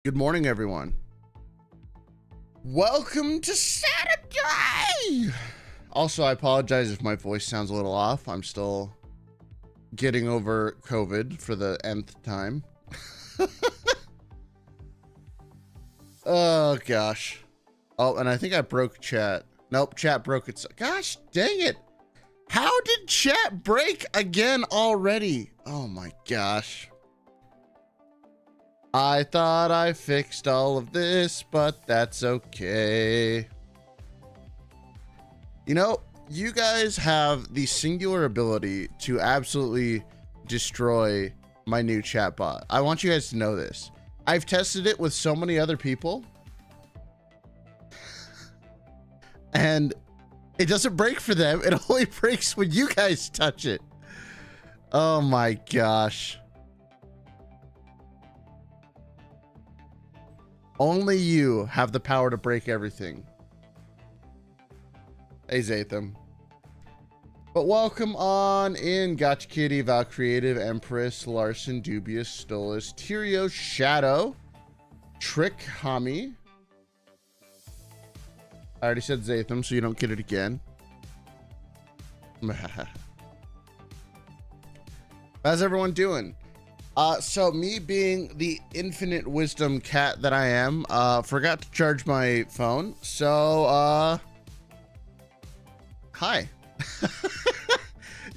Good morning, everyone. Welcome to Saturday. Also, I apologize if my voice sounds a little off. I'm still getting over COVID for the nth time. Oh, gosh. Oh, and I think I broke chat. Nope, chat broke its. Gosh, dang it. How did chat break again already? Oh, my gosh. I thought I fixed all of this, but that's okay. You know, you guys have the singular ability to absolutely destroy my new chatbot. I want you guys to know this. I've tested it with so many other people, and it doesn't break for them. It only breaks when you guys touch it. Oh my gosh. Only you have the power to break everything. Hey, Zatham. But welcome on in. Gotcha Kitty, Val Creative, Empress, Larson, Dubious, Stolas, Tyrio, Shadow, Trick, Hami. I already said Zatham, so you don't get it again. How's everyone doing? So me being the infinite wisdom cat that I am, forgot to charge my phone. So, hi.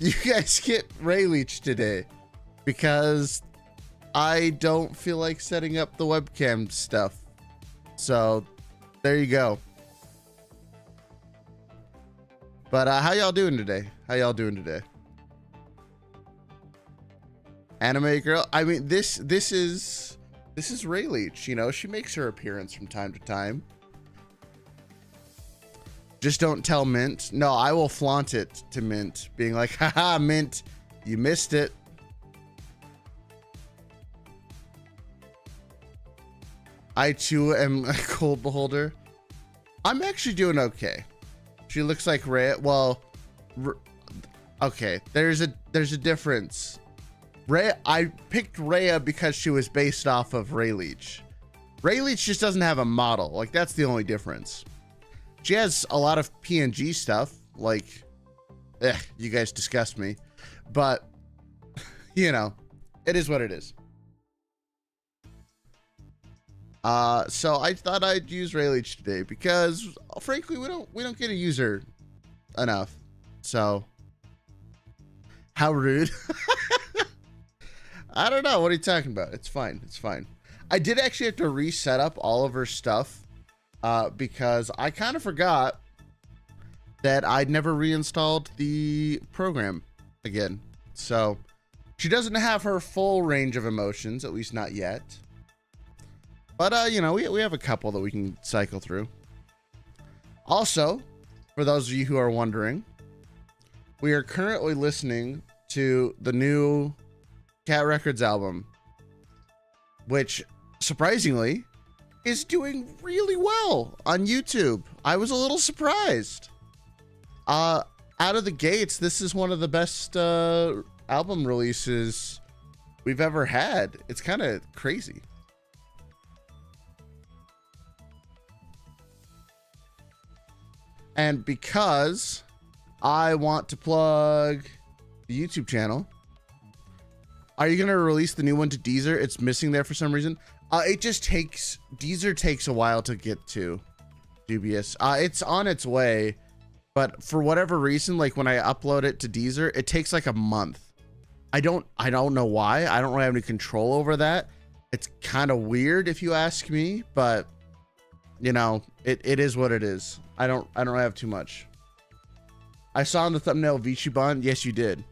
You guys get Ray Leech today because I don't feel like setting up the webcam stuff. So there you go. But, how y'all doing today? How y'all doing today? Anime girl. I mean, this is Ray Leech. You know, she makes her appearance from time to time. Just don't tell Mint. No, I will flaunt it to Mint, being like, haha, Mint, you missed it. I too am a cold beholder. I'm actually doing okay. She looks like Ray. Well, okay. There's a difference. I picked Rhea because she was based off of Ray Leech. Ray Leech just doesn't have a model. Like, that's the only difference. She has a lot of PNG stuff. Like, you guys disgust me. But, you know, it is what it is. So I thought I'd use Ray Leech today because, frankly, we don't get to use her enough. So, how rude. I don't know. What are you talking about? It's fine. It's fine. I did actually have to reset up all of her stuff because I kind of forgot that I'd never reinstalled the program again. So she doesn't have her full range of emotions, at least not yet. But, you know, we have a couple that we can cycle through. Also, for those of you who are wondering, we are currently listening to the new Cat Records album, which surprisingly is doing really well on YouTube. I was a little surprised. Out of the gates, this is one of the best album releases we've ever had. It's kind of crazy. And because I want to plug the YouTube channel, are you going to release the new one to Deezer? It's missing there for some reason. It just takes, Deezer takes a while to get to. Dubious. It's on its way, but for whatever reason, like when I upload it to Deezer, it takes like a month. I don't know why. I don't really have any control over that. It's kind of weird if you ask me, but you know, it is what it is. I don't really have too much. I saw in the thumbnail Vichiban. Yes, you did.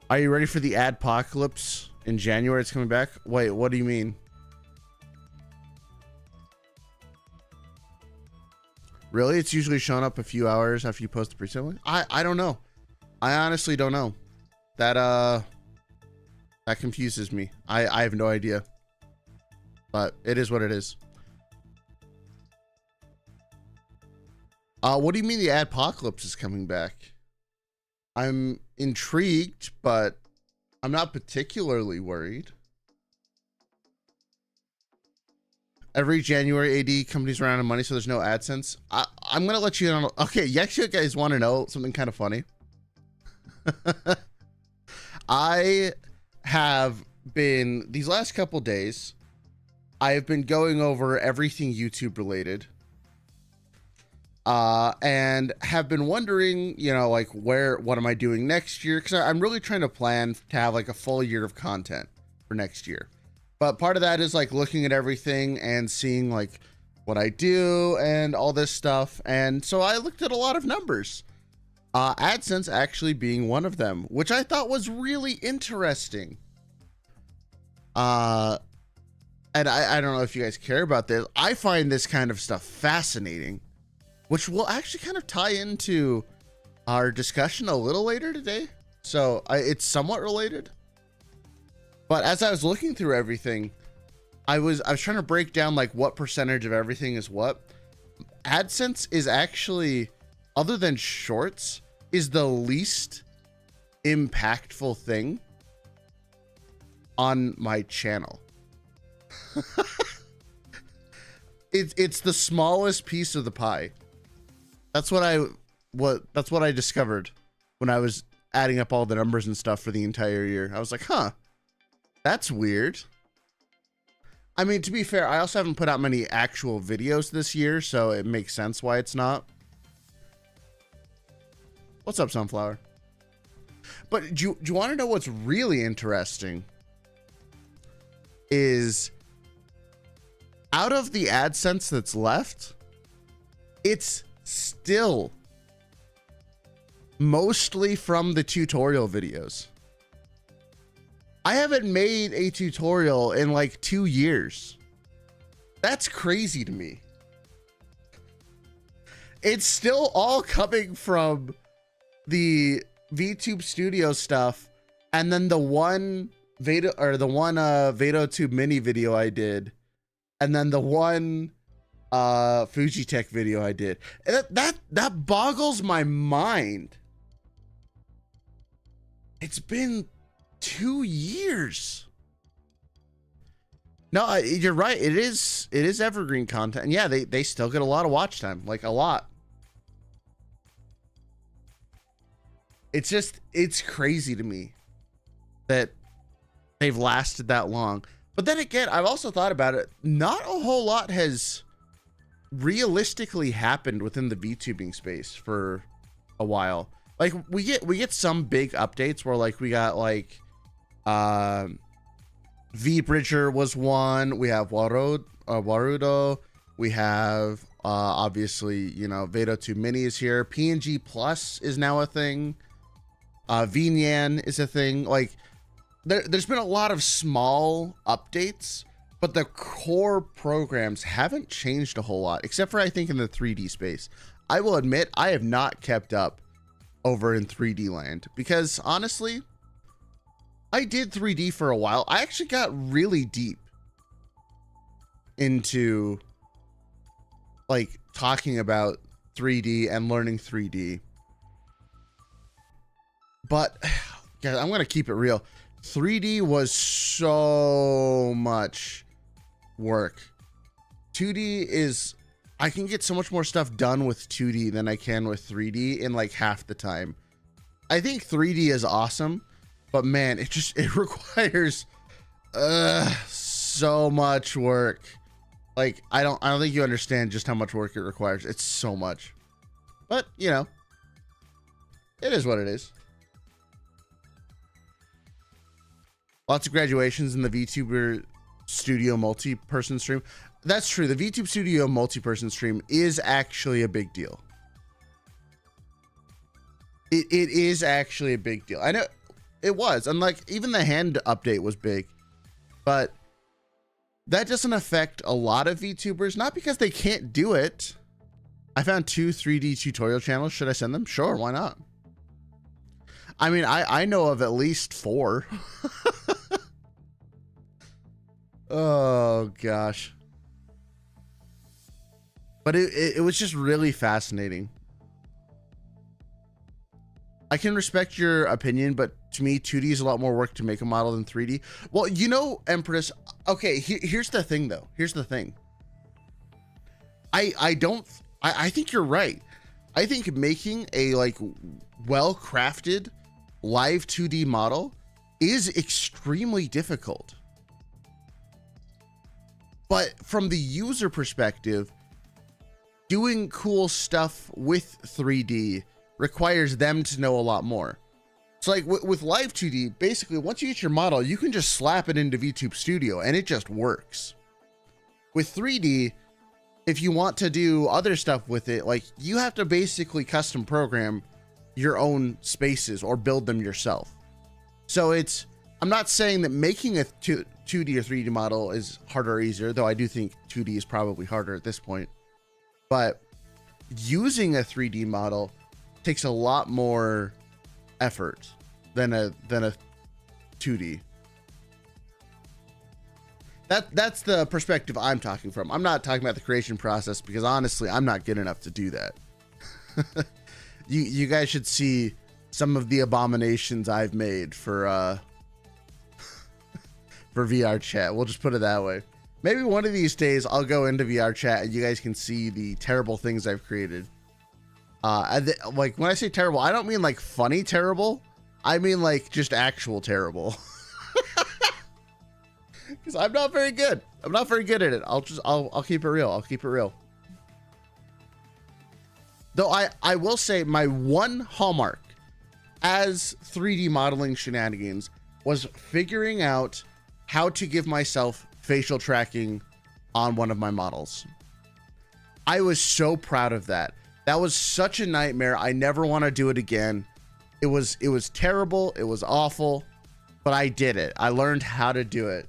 Are you ready for the Adpocalypse in January? It's coming back. Wait, what do you mean? Really? It's usually showing up a few hours after you post the pre-sale link? I don't know. I honestly don't know. That confuses me. I have no idea. But it is what it is. What do you mean the Adpocalypse is coming back? I'm intrigued, but I'm not particularly worried. every January AD companies run out of money, so there's no AdSense. I'm gonna let you know. Okay, you actually guys want to know something kind of funny? I have been, these last couple days, I have been going over everything YouTube related, and have been wondering, you know, like what am I doing next year? Because I'm really trying to plan to have like a full year of content for next year. But part of that is like looking at everything and seeing like what I do and all this stuff. And so I looked at a lot of numbers, AdSense actually being one of them, which I thought was really interesting. And I don't know if you guys care about this. I find this kind of stuff fascinating, which will actually kind of tie into our discussion a little later today. So it's somewhat related. But as I was looking through everything, I was trying to break down like what percentage of everything is what. AdSense is actually, other than shorts, is the least impactful thing on my channel. It's the smallest piece of the pie. That's what I discovered when I was adding up all the numbers and stuff for the entire year. I was like, huh, that's weird. I mean, to be fair, I also haven't put out many actual videos this year, so it makes sense why it's not. What's up, Sunflower? But do you want to know what's really interesting? Is out of the AdSense that's left, it's still mostly from the tutorial videos. I haven't made a tutorial in like 2 years. That's crazy to me. It's still all coming from the VTube Studio stuff, and then the one Vadotube mini video I did, and then the one Fujitech video I did. That boggles my mind. It's been 2 years. No, you're right. It is evergreen content. And yeah, they still get a lot of watch time, like a lot. It's crazy to me that they've lasted that long. But then again, I've also thought about it. Not a whole lot has realistically happened within the VTubing space for a while. Like we get some big updates where like we got like VBridger was one. We have Warudo. We have obviously, you know, Vadotube Mini is here. PNG Plus is now a thing. VNyan is a thing. Like there's been a lot of small updates, but the core programs haven't changed a whole lot, except for I think in the 3D space. I will admit I have not kept up over in 3D land because honestly, I did 3D for a while. I actually got really deep into like talking about 3D and learning 3D. But guys, I'm gonna keep it real. 3D was so much work. 2D is, I can get so much more stuff done with 2D than I can with 3D in like half the time. I think 3D is awesome, but man, it requires so much work. Like I don't think you understand just how much work it requires. It's so much. But, you know, it is what it is. Lots of graduations in the VTuber Studio multi-person stream. That's true. The VTube Studio multi-person stream is actually a big deal. It is actually a big deal. I know it was. And like even the hand update was big. But that doesn't affect a lot of VTubers. Not because they can't do it. I found 2 3D tutorial channels. Should I send them? Sure, why not? I mean, I know of at least 4. Oh gosh. But it was just really fascinating. I can respect your opinion, but to me 2D is a lot more work to make a model than 3D. Well, you know, Empress, okay, here's the thing though. Here's the thing. I don't, I think you're right. I think making a like well-crafted live 2D model is extremely difficult. But from the user perspective, doing cool stuff with 3D requires them to know a lot more. So like with live 2D, basically once you get your model, you can just slap it into VTube Studio and it just works. With 3D, if you want to do other stuff with it, like you have to basically custom program your own spaces or build them yourself. So it's, I'm not saying that making a 2D or 3D model is harder or easier, though I do think 2D is probably harder at this point. But using a 3D model takes a lot more effort than a 2D. That's the perspective I'm talking from. I'm not talking about the creation process because honestly, I'm not good enough to do that. You guys should see some of the abominations I've made for for VR chat. We'll just put it that way. Maybe one of these days I'll go into VR chat and you guys can see the terrible things I've created. Like when I say terrible, I don't mean like funny terrible. I mean like just actual terrible. Because I'm not very good. I'm not very good at it. I'll keep it real. I'll keep it real. Though I will say my one hallmark as 3D modeling shenanigans was figuring out how to give myself facial tracking on one of my models. I was so proud of that. That was such a nightmare. I never want to do it again. It was terrible. It was awful, but I did it. I learned how to do it.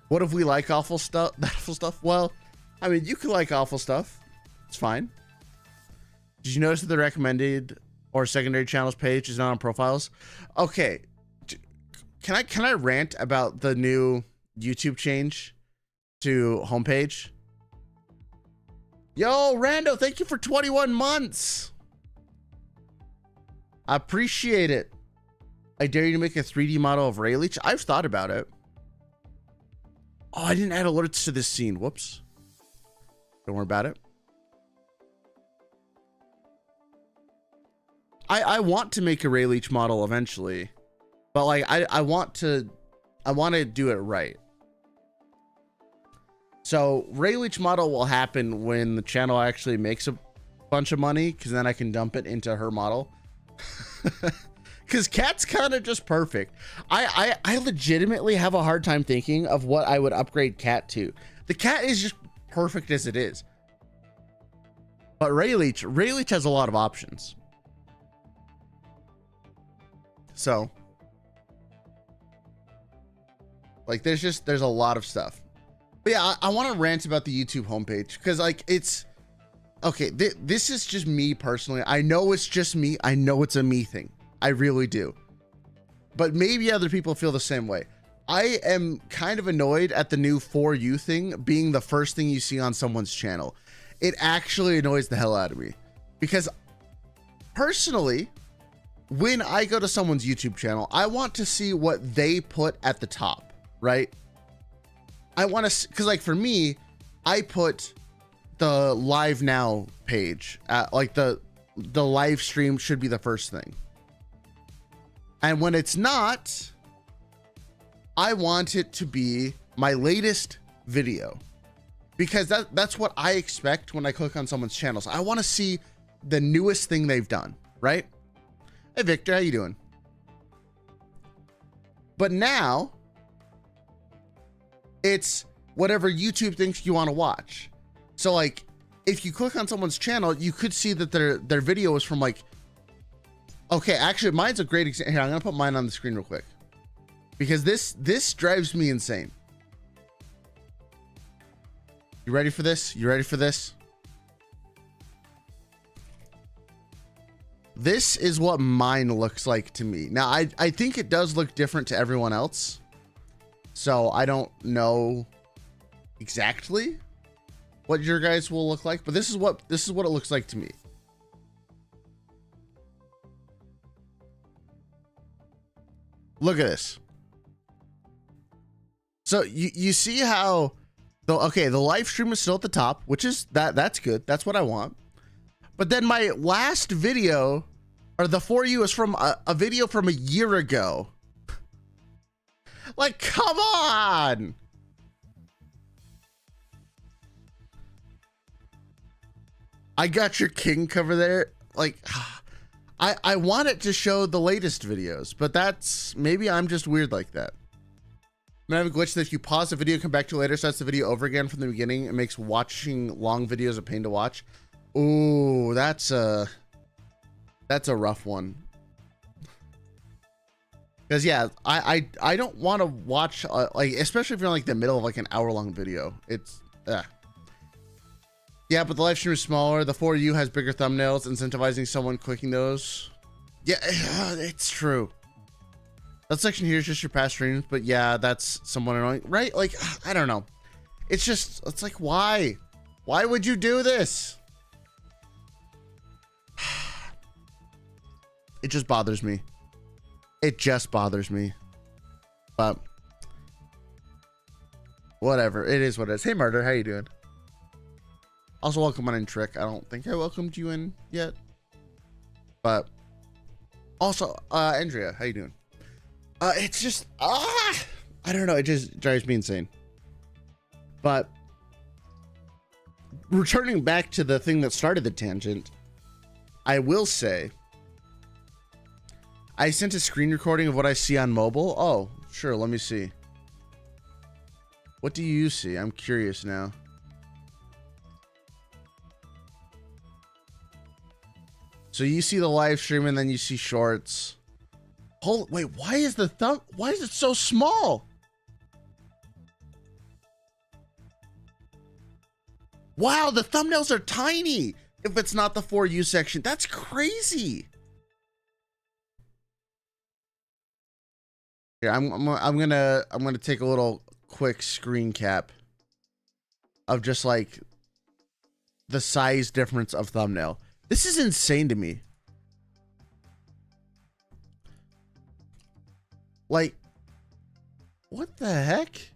What if we like awful stuff? Awful stuff? Well, I mean, you can like awful stuff. It's fine. Did you notice that the recommended or secondary channels page is not on profiles? Okay. Can I rant about the new YouTube change to homepage? Yo, Rando, thank you for 21 months. I appreciate it. I dare you to make a 3D model of Rayleigh. I've thought about it. Oh, I didn't add alerts to this scene. Whoops. Don't worry about it. I want to make a Rayleigh model eventually, but like I want to do it right. So Rayleigh model will happen when the channel actually makes a bunch of money, because then I can dump it into her model. Because Cat's kind of just perfect. I legitimately have a hard time thinking of what I would upgrade Cat to. The Cat is just perfect as it is. But Rayleigh has a lot of options. So, like, there's a lot of stuff. But yeah, I want to rant about the YouTube homepage because, like, it's okay. This is just me personally. I know it's just me. I know it's a me thing. I really do. But maybe other people feel the same way. I am kind of annoyed at the new For You thing being the first thing you see on someone's channel. It actually annoys the hell out of me because personally, when I go to someone's YouTube channel, I want to see what they put at the top, right? I want to, because like for me, I put the live now page at like the live stream should be the first thing. And when it's not, I want it to be my latest video, because that's what I expect when I click on someone's channels. I want to see the newest thing they've done, right? Hey, Victor, how you doing? But now it's whatever YouTube thinks you want to watch. So like, if you click on someone's channel, you could see that their video is from like, okay, actually mine's a great example. Here, I'm gonna put mine on the screen real quick because this drives me insane. You ready for this? You ready for this? This is what mine looks like to me. Now, I think it does look different to everyone else. So I don't know exactly what your guys will look like, but this is what it looks like to me. Look at this. So you see how Okay, the live stream is still at the top, which is that's good. That's what I want. But then my last video, or the For You, is from a video from a year ago. Like, come on. I got your king cover there. Like, I want it to show the latest videos, but that's, maybe I'm just weird like that. I have a glitch that if you pause the video, come back to later, starts the video over again from the beginning, it makes watching long videos a pain to watch. Ooh, that's a rough one. Because yeah, I don't want to watch like, especially if you're in like the middle of like an hour-long video. It's yeah, but the live stream is smaller. The For You has bigger thumbnails, incentivizing someone clicking those. Yeah, it's true. That section here is just your past streams, but yeah, that's somewhat annoying, right? Like, I don't know. It's just, it's like, why? Why would you do this? It just bothers me. It just bothers me. But whatever, it is what it is. Hey, Murder, how you doing? Also, welcome on in, Trick. I don't think I welcomed you in yet. But also, Andrea, how you doing? It's just, I don't know. It just drives me insane. But returning back to the thing that started the tangent, I will say, I sent a screen recording of what I see on mobile. Oh, sure. Let me see. What do you see? I'm curious now. So you see the live stream and then you see shorts. Wait, why is it so small? Wow, the thumbnails are tiny if it's not the For You section. That's crazy. Here, I'm gonna take a little quick screen cap of just like the size difference of thumbnail. This is insane to me. Like, what the heck?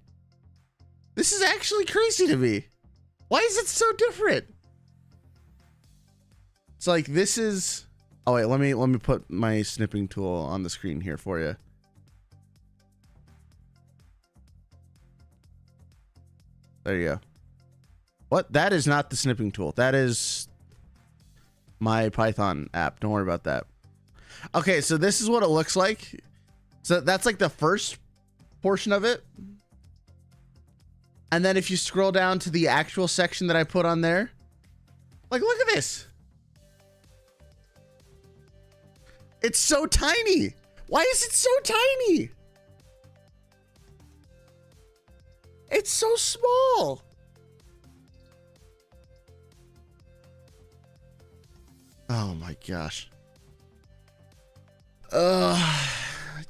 This is actually crazy to me. Why is it so different? It's like, this is, oh wait, let me put my snipping tool on the screen here for you. There you go. What? That is not the snipping tool. That is my Python app. Don't worry about that. Okay, so this is what it looks like. So that's like the first portion of it. And then if you scroll down to the actual section that I put on there, like, look at this. It's so tiny. Why is it so tiny? It's so small. Oh my gosh.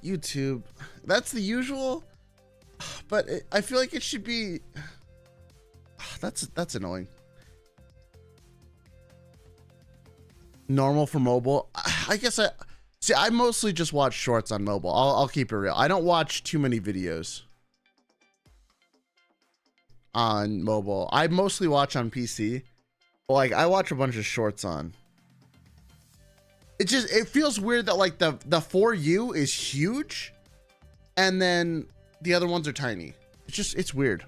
YouTube. That's the usual, but I feel like it should be. That's annoying. Normal for mobile. I guess I mostly just watch shorts on mobile. I'll keep it real. I don't watch too many videos on mobile. I mostly watch on PC. But like, I watch a bunch of shorts on. It feels weird that like the For You is huge and then the other ones are tiny. It's weird.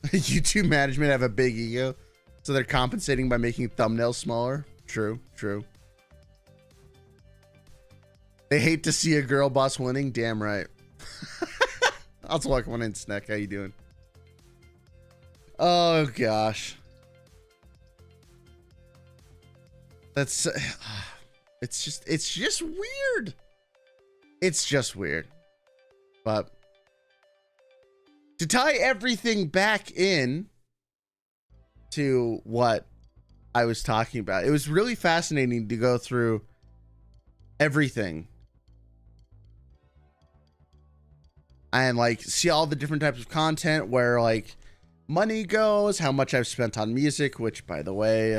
YouTube management have a big ego, so they're compensating by making thumbnails smaller. True. They hate to see a girl boss winning. Damn right. I'll welcome on in, Snack. How you doing? Oh gosh. That's it's just weird. It's just weird. But to tie everything back in to what I was talking about, it was really fascinating to go through everything and like see all the different types of content, where like money goes, how much I've spent on music, which by the way,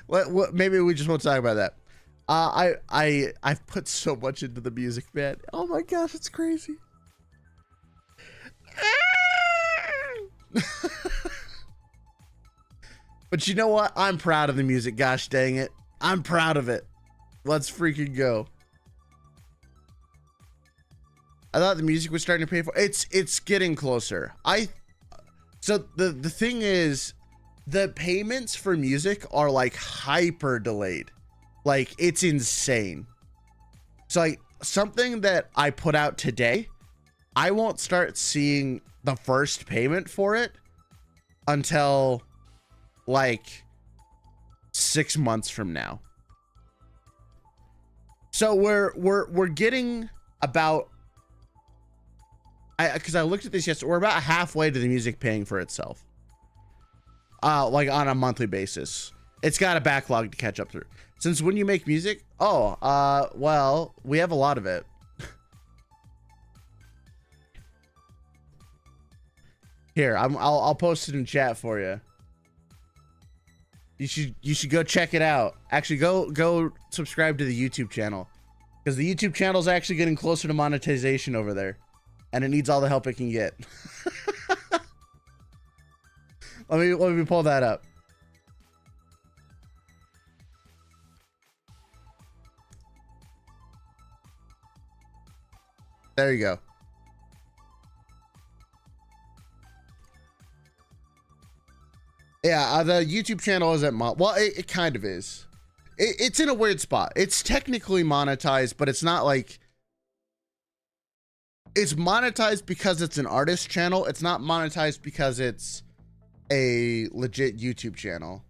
what maybe we just won't talk about that. I've put so much into the music, man. Oh my gosh, it's crazy. But you know what? I'm proud of the music. Gosh dang it. I'm proud of it. Let's freaking go. I thought the music was starting to pay for it's getting closer. So the thing is, the payments for music are like hyper delayed. Like it's insane. So like something that I put out today, I won't start seeing the first payment for it until like 6 months from now. So we're getting about, because I looked at this yesterday, we're about halfway to the music paying for itself. Like on a monthly basis. It's got a backlog to catch up through. Since when you make music? Oh, well, we have a lot of it. Here, I'll post it in chat for you. You should go check it out. Actually, go subscribe to the YouTube channel, because the YouTube channel is actually getting closer to monetization over there, and it needs all the help it can get. Let me pull that up. There you go. Yeah, the YouTube channel isn't well, it kind of is. It's in a weird spot. It's technically monetized, but it's not like, it's monetized because it's an artist channel. It's not monetized because it's a legit YouTube channel.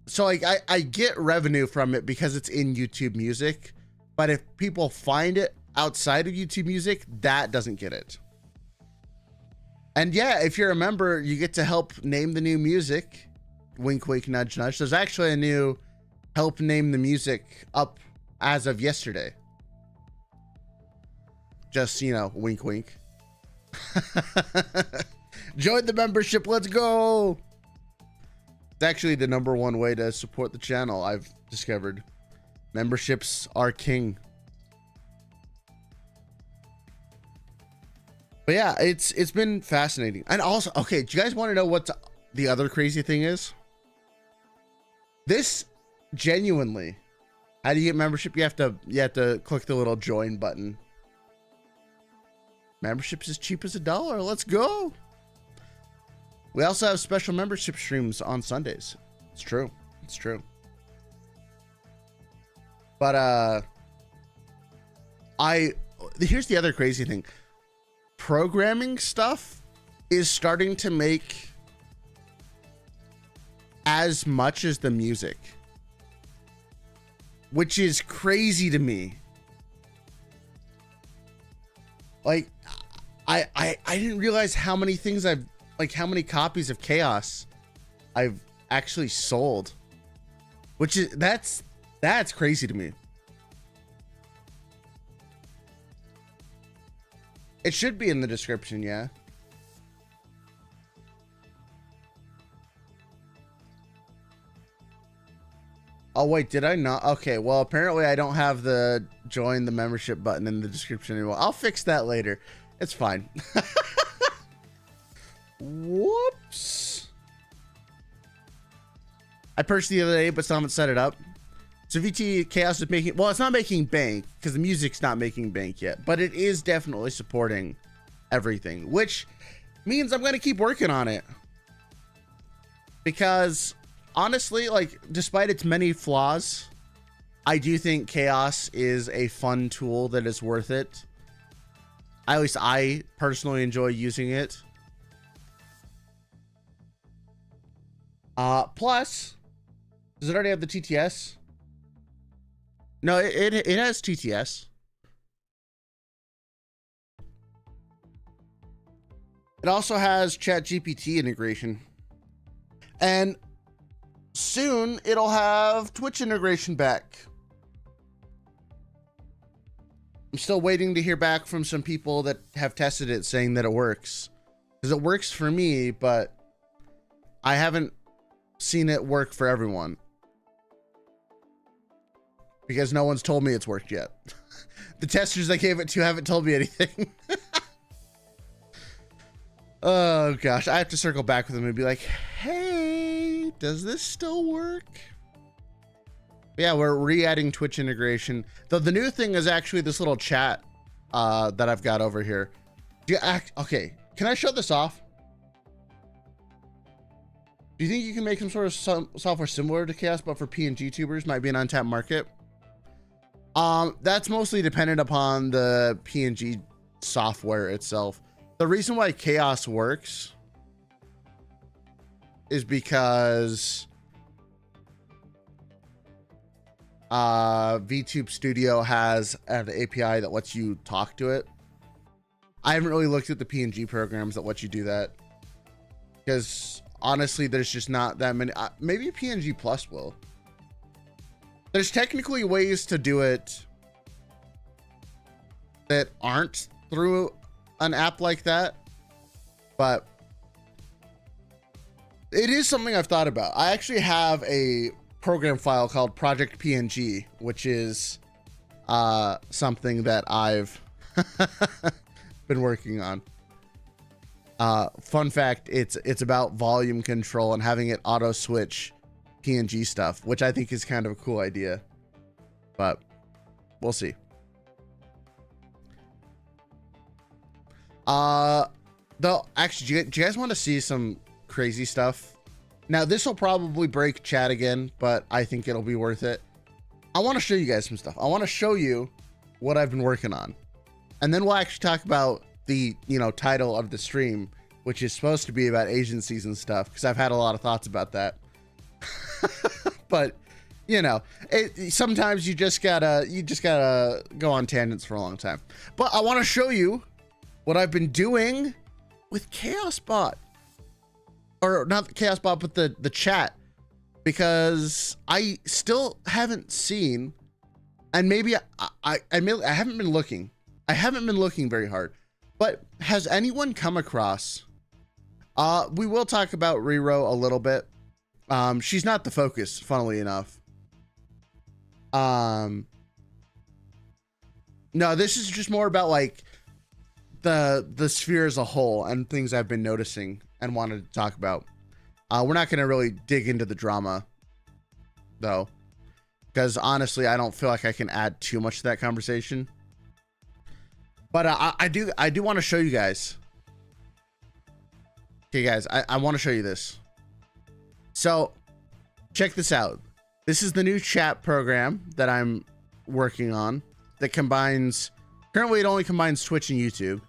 So like I get revenue from it because it's in YouTube Music, but if people find it outside of YouTube Music, that doesn't get it. And yeah, if you're a member, you get to help name the new music. Wink, wink, nudge, nudge. There's actually a new help name the music up as of yesterday. Just, you know, wink, wink. Join the membership. Let's go. It's actually the #1 way to support the channel, I've discovered. Memberships are king. But yeah, it's been fascinating. And also, okay, do you guys want to know what the other crazy thing is? This, genuinely, how do you get membership? You have to click the little join button. Membership's as cheap as $1. Let's go. We also have special membership streams on Sundays. It's true. It's true. But here's the other crazy thing. Programming stuff is starting to make as much as the music, which is crazy to me. Like, I didn't realize how many things how many copies of Chaos I've actually sold, which is, that's crazy to me. It should be in the description, yeah. Oh wait, did I not? Okay, well apparently I don't have the join the membership button in the description anymore. I'll fix that later. It's fine. Whoops. I purchased the other day, but still haven't set it up. So VT Chaos is making, well, it's not making bank because the music's not making bank yet, but it is definitely supporting everything, which means I'm going to keep working on it. Because honestly, like, despite its many flaws, I do think Chaos is a fun tool that is worth it. At least I personally enjoy using it. Plus, does it already have the TTS? No, it has TTS. It also has ChatGPT integration. And soon it'll have Twitch integration back. I'm still waiting to hear back from some people that have tested it saying that it works. Because it works for me, but I haven't seen it work for everyone. because no one's told me it's worked yet. The testers I gave it to haven't told me anything. Oh gosh, I have to circle back with them and be like, hey, does this still work? Yeah, we're re-adding Twitch integration. Though the new thing is actually this little chat that I've got over here. Okay, can I show this off? Do you think you can make some sort of software similar to Chaos, but for PNG tubers? Might be an untapped market. That's mostly dependent upon the PNG software itself. The reason why Chaos works is because VTube Studio has an API that lets you talk to it. I haven't really looked at the PNG programs that let you do that, because honestly, there's just not that many. Maybe PNG Plus will. There's technically ways to do it that aren't through an app like that, but it is something I've thought about. I actually have a program file called Project PNG, which is something that I've been working on. Fun fact, it's about volume control and having it auto switch PNG stuff, which I think is kind of a cool idea, but we'll see. Though, actually, do you guys want to see some crazy stuff? Now, this will probably break chat again, but I think it'll be worth it. I want to show you guys some stuff. I want to show you what I've been working on, and then we'll actually talk about the, you know, title of the stream, which is supposed to be about agencies and stuff, because I've had a lot of thoughts about that. But you know, sometimes you just gotta go on tangents for a long time. But I want to show you what I've been doing with ChaosBot, or not ChaosBot, but the chat, because I still haven't seen, and maybe I haven't been looking. I haven't been looking very hard, but has anyone come across? We will talk about Rero a little bit. She's not the focus, funnily enough. No, this is just more about like the sphere as a whole and things I've been noticing and wanted to talk about. We're not going to really dig into the drama though, because honestly, I don't feel like I can add too much to that conversation. But I do want to show you guys. Okay, guys, I want to show you this. So check this out. This is the new chat program that I'm working on that combines, currently it only combines Twitch and YouTube.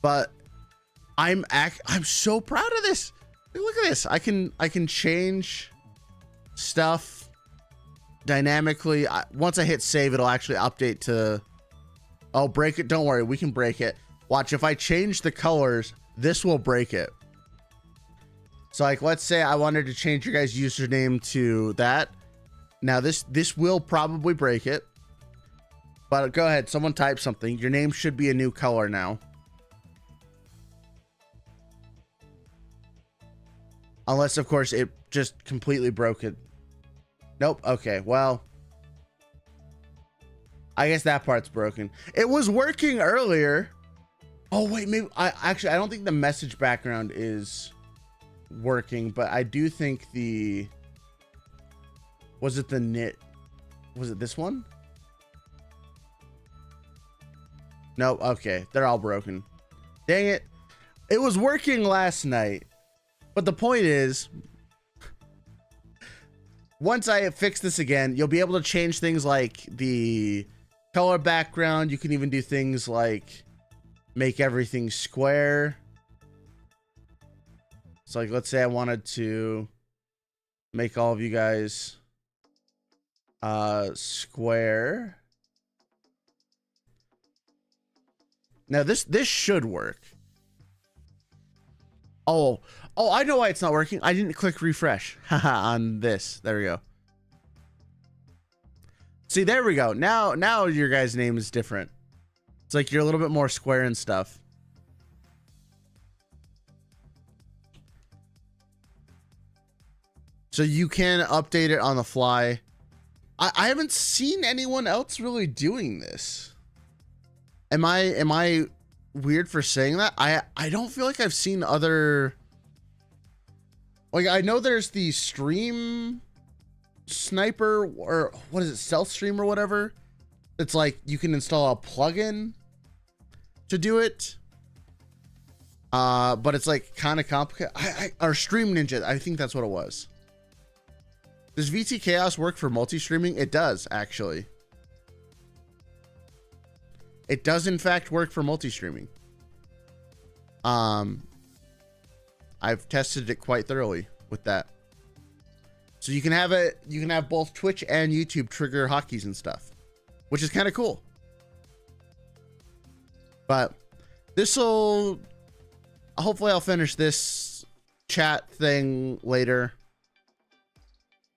But I'm so proud of this. Look at this. I can change stuff dynamically. Once I hit save, it'll actually update to, oh, break it. Don't worry, we can break it. Watch, if I change the colors, this will break it. So like, let's say I wanted to change your guys' username to that. Now this will probably break it, but go ahead, someone type something. Your name should be a new color now. Unless of course it just completely broke it. Nope. Okay, well, I guess that part's broken. It was working earlier. Oh wait, maybe I don't think the message background is working, but I do think was it this one? Nope. Okay, they're all broken. Dang it. It was working last night, but the point is, once I fix this again, you'll be able to change things like the color background. You can even do things like make everything square. So like, let's say I wanted to make all of you guys square. Now this should work. Oh, I know why it's not working. I didn't click refresh on this. There we go. See, there we go. Now your guys' name is different. It's like you're a little bit more square and stuff. So you can update it on the fly. I haven't seen anyone else really doing this. Am I weird for saying that? I don't feel like I've seen other, like, I know there's the stream sniper, or what is it, stealth stream or whatever. It's like you can install a plugin to do it. But it's like kind of complicated. Or Stream Ninja, I think that's what it was. Does VT Chaos work for multi-streaming? It does, actually. It does in fact work for multi-streaming. I've tested it quite thoroughly with that. So you can have it, you can have both Twitch and YouTube trigger hotkeys and stuff, which is kind of cool. But this'll, hopefully I'll finish this chat thing later.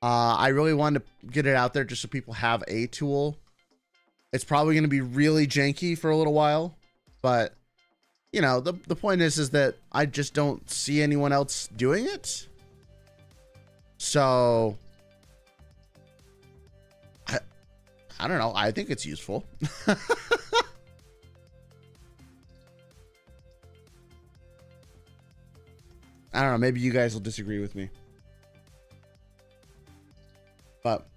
I really wanted to get it out there just so people have a tool. It's probably going to be really janky for a little while, but you know, the point is that I just don't see anyone else doing it. So I don't know. I think it's useful. I don't know. Maybe you guys will disagree with me. But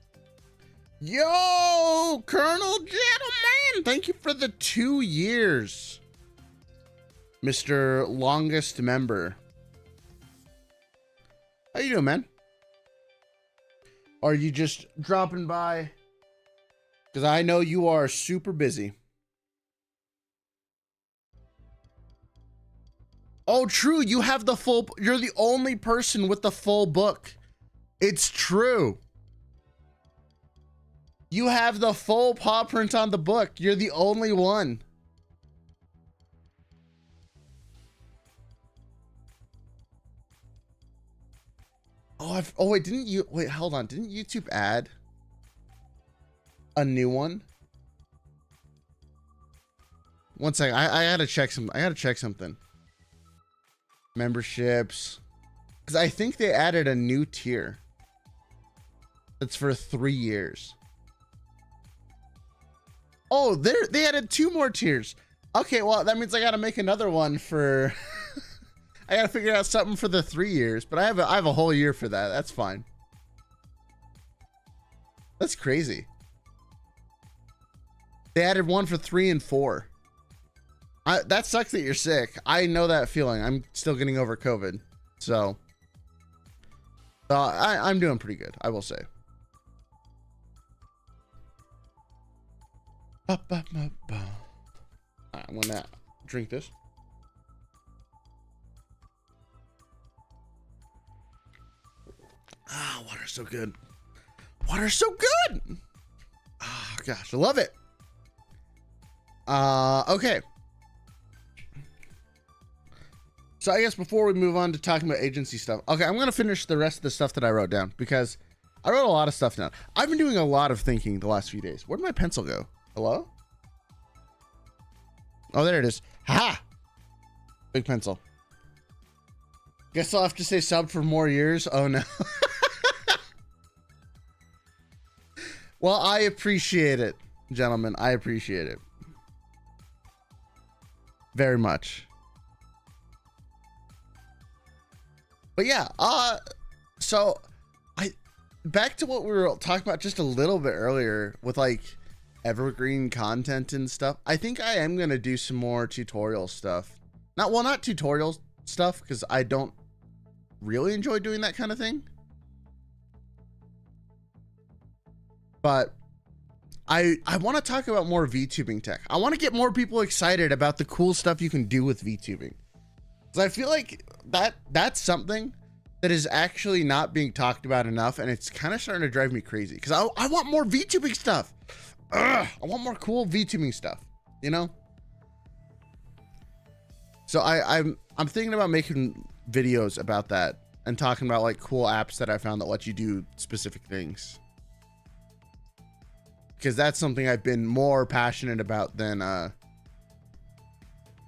yo, Colonel Gentleman, thank you for the 2 years, Mr. Longest Member. How you doing, man? Are you just dropping by? Because I know you are super busy. Oh, true. You have the full, you're the only person with the full book. It's true. You have the full paw print on the book. You're the only one. Oh, oh wait, didn't you, wait, hold on. Didn't YouTube add a new one? One second. I gotta check something. Memberships. Because I think they added a new tier. That's for 3 years. Oh, they added 2 more tiers. Okay, well, that means I gotta make another one for I gotta figure out something for the 3 years, but I have a whole year for that. That's fine. That's crazy. They added one for 3 and 4. That sucks that you're sick. I know that feeling. I'm still getting over COVID. So I'm doing pretty good, I will say. I'm gonna drink this. Ah, water's so good. Water's so good. Oh gosh, I love it. Okay. So I guess before we move on to talking about agency stuff, okay, I'm gonna finish the rest of the stuff that I wrote down because I wrote a lot of stuff down. I've been doing a lot of thinking the last few days. Where'd my pencil go? Hello? Oh, there it is. Ha! Big pencil. Guess I'll have to say sub for more years. Oh no. Well, I appreciate it, gentlemen. I appreciate it very much. But yeah, so back to what we were talking about just a little bit earlier with like evergreen content and stuff. I think I am going to do some more tutorial stuff. Not tutorial stuff, because I don't really enjoy doing that kind of thing. But I want to talk about more VTubing tech. I want to get more people excited about the cool stuff you can do with VTubing. Because I feel like that's something that is actually not being talked about enough, and it's kind of starting to drive me crazy. Because I want more VTubing stuff. Ugh, I want more cool VTubing stuff, you know? So I'm thinking about making videos about that and talking about like cool apps that I found that let you do specific things. Because that's something I've been more passionate about than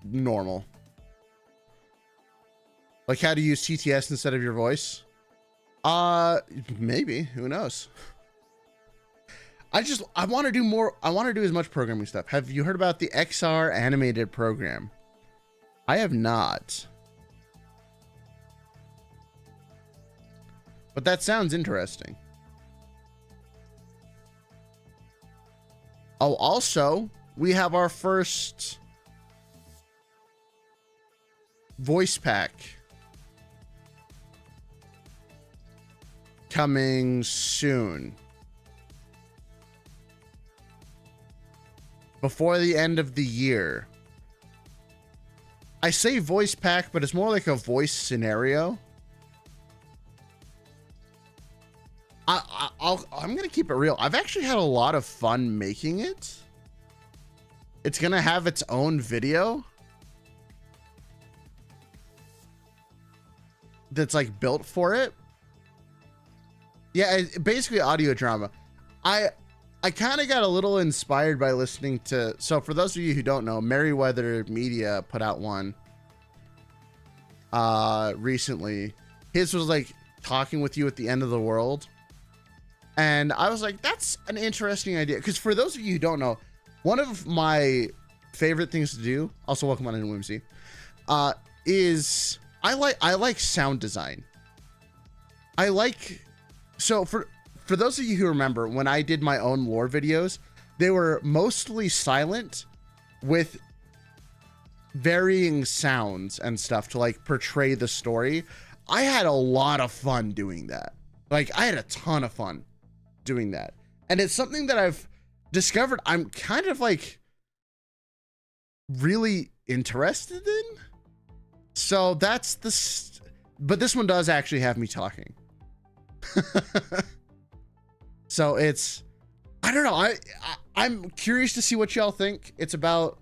normal. Like how to use TTS instead of your voice. Maybe, who knows? I want to do more. I want to do as much programming stuff. Have you heard about the XR animated program? I have not. But that sounds interesting. Oh, also, we have our first voice pack coming soon. Before the end of the year. I say voice pack, but it's more like a voice scenario. I'm gonna keep it real. I've actually had a lot of fun making it. It's gonna have its own video that's like built for it. Yeah, basically audio drama. I kind of got a little inspired by listening to, so for those of you who don't know, Merryweather Media put out one recently. His was like talking with you at the end of the world. And I was like, that's an interesting idea. Because for those of you who don't know, one of my favorite things to do, also welcome on in Whimsy, is I like sound design. So for those of you who remember, when I did my own lore videos, they were mostly silent with varying sounds and stuff to like portray the story. I had a lot of fun doing that. Like, I had a ton of fun doing that. And it's something that I've discovered I'm kind of like really interested in. So that's but this one does actually have me talking. So it's, I don't know. I'm curious to see what y'all think. It's about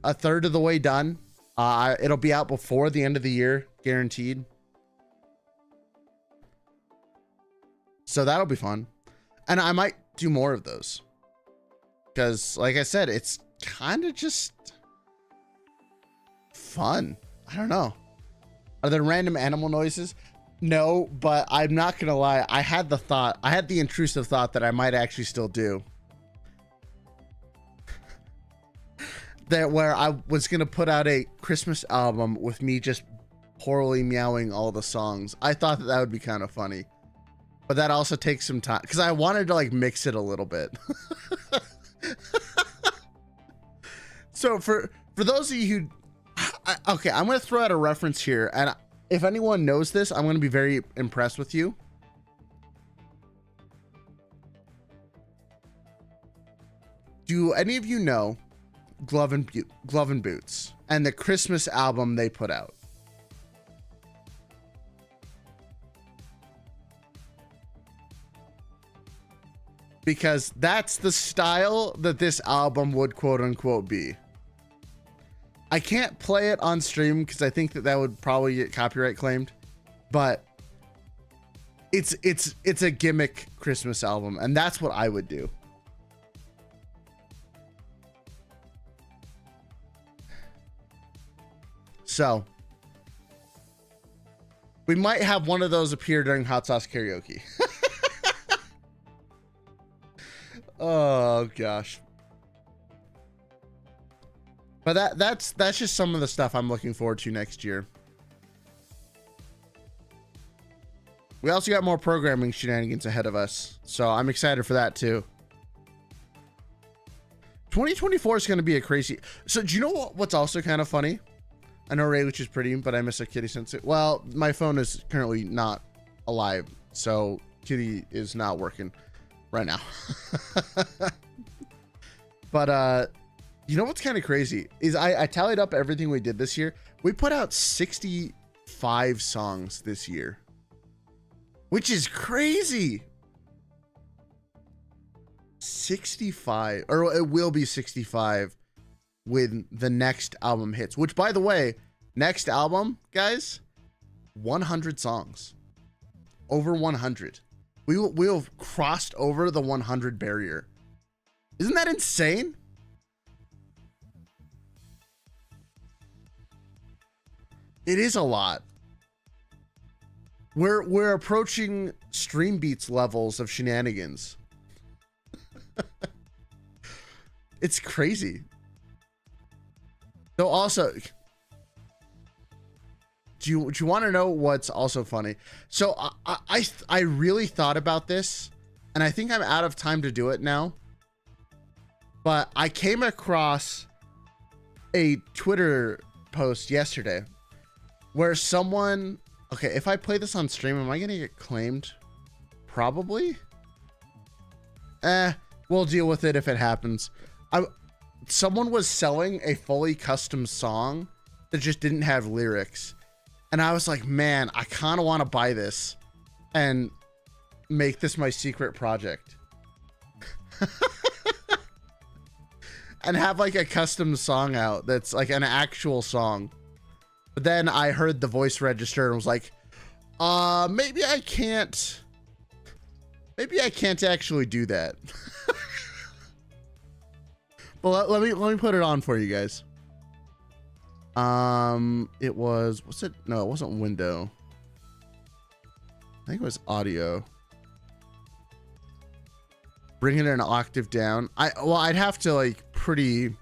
a third of the way done. It'll be out before the end of the year, guaranteed. So that'll be fun. And I might do more of those. Because, like I said, it's kind of just fun. I don't know. Are there random animal noises? No, but I'm not going to lie. I had the intrusive thought that I might actually still do. That where I was going to put out a Christmas album with me just poorly meowing all the songs. I thought that would be kind of funny. But that also takes some time because I wanted to like mix it a little bit. So for those of you who, okay, I'm going to throw out a reference here. And if anyone knows this, I'm going to be very impressed with you. Do any of you know Glove and Boots and the Christmas album they put out? Because that's the style that this album would quote unquote be. I can't play it on stream because I think that would probably get copyright claimed, but it's a gimmick Christmas album, and that's what I would do. So we might have one of those appear during Hot Sauce Karaoke. Oh gosh. But that's just some of the stuff I'm looking forward to next year. We also got more programming shenanigans ahead of us, so I'm excited for that too. 2024 is going to be a crazy. So do you know what's also kind of funny? I know Rayleigh is pretty, but I miss a Kitty Sensei. Well, my phone is currently not alive, so Kitty is not working right now. But you know what's kind of crazy is I tallied up everything we did this year. We put out 65 songs this year, which is crazy. 65, or it will be 65 when the next album hits, which by the way, next album, guys, 100 songs, over 100. We'll have crossed over the 100 barrier. Isn't that insane? It is a lot. We're approaching Stream Beats levels of shenanigans. It's crazy. So also, do you want to know what's also funny? So I really thought about this, and I think I'm out of time to do it now. But I came across a Twitter post yesterday where someone, okay, if I play this on stream, am I gonna get claimed? Probably. We'll deal with it if it happens. Someone was selling a fully custom song that just didn't have lyrics. And I was like, man, I kind of want to buy this and make this my secret project. And have like a custom song out that's like an actual song. But then I heard the voice register and was like, maybe I can't actually do that. But let me put it on for you guys. It was, what's it? No, it wasn't window. I think it was audio. Bring it an octave down. I'd have to like pretty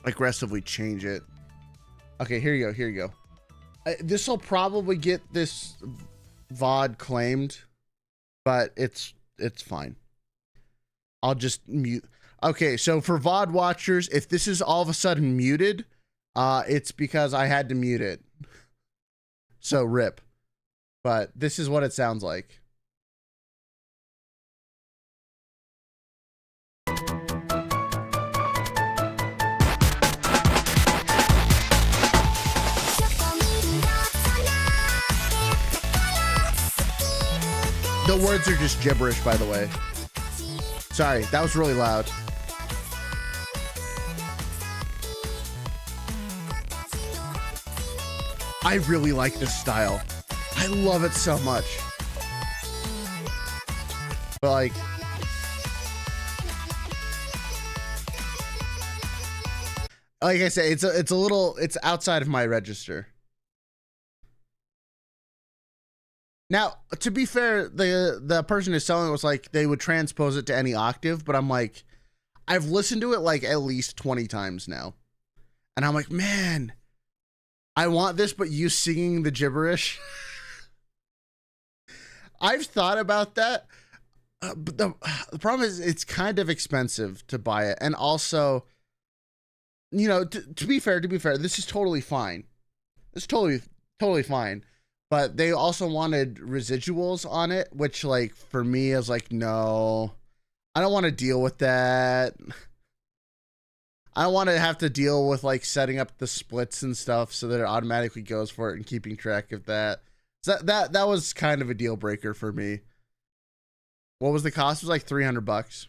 aggressively change it. Okay, here you go. This will probably get this VOD claimed, but it's fine. I'll just mute. Okay, so for VOD watchers, if this is all of a sudden muted, it's because I had to mute it. So rip. But this is what it sounds like. The words are just gibberish, by the way. Sorry, that was really loud. I really like this style. I love it so much. But like, I say, it's a little, it's outside of my register. Now, to be fair, the person who's selling it was like, they would transpose it to any octave, but I'm like, I've listened to it like at least 20 times now. And I'm like, man, I want this, but you singing the gibberish. I've thought about that. But the problem is it's kind of expensive to buy it. And also, you know, to be fair, this is totally fine. It's totally fine. But they also wanted residuals on it, which like for me is like, no, I don't want to deal with that. I don't want to have to deal with like setting up the splits and stuff so that it automatically goes for it and keeping track of that. So that was kind of a deal breaker for me. What was the cost? It was like $300.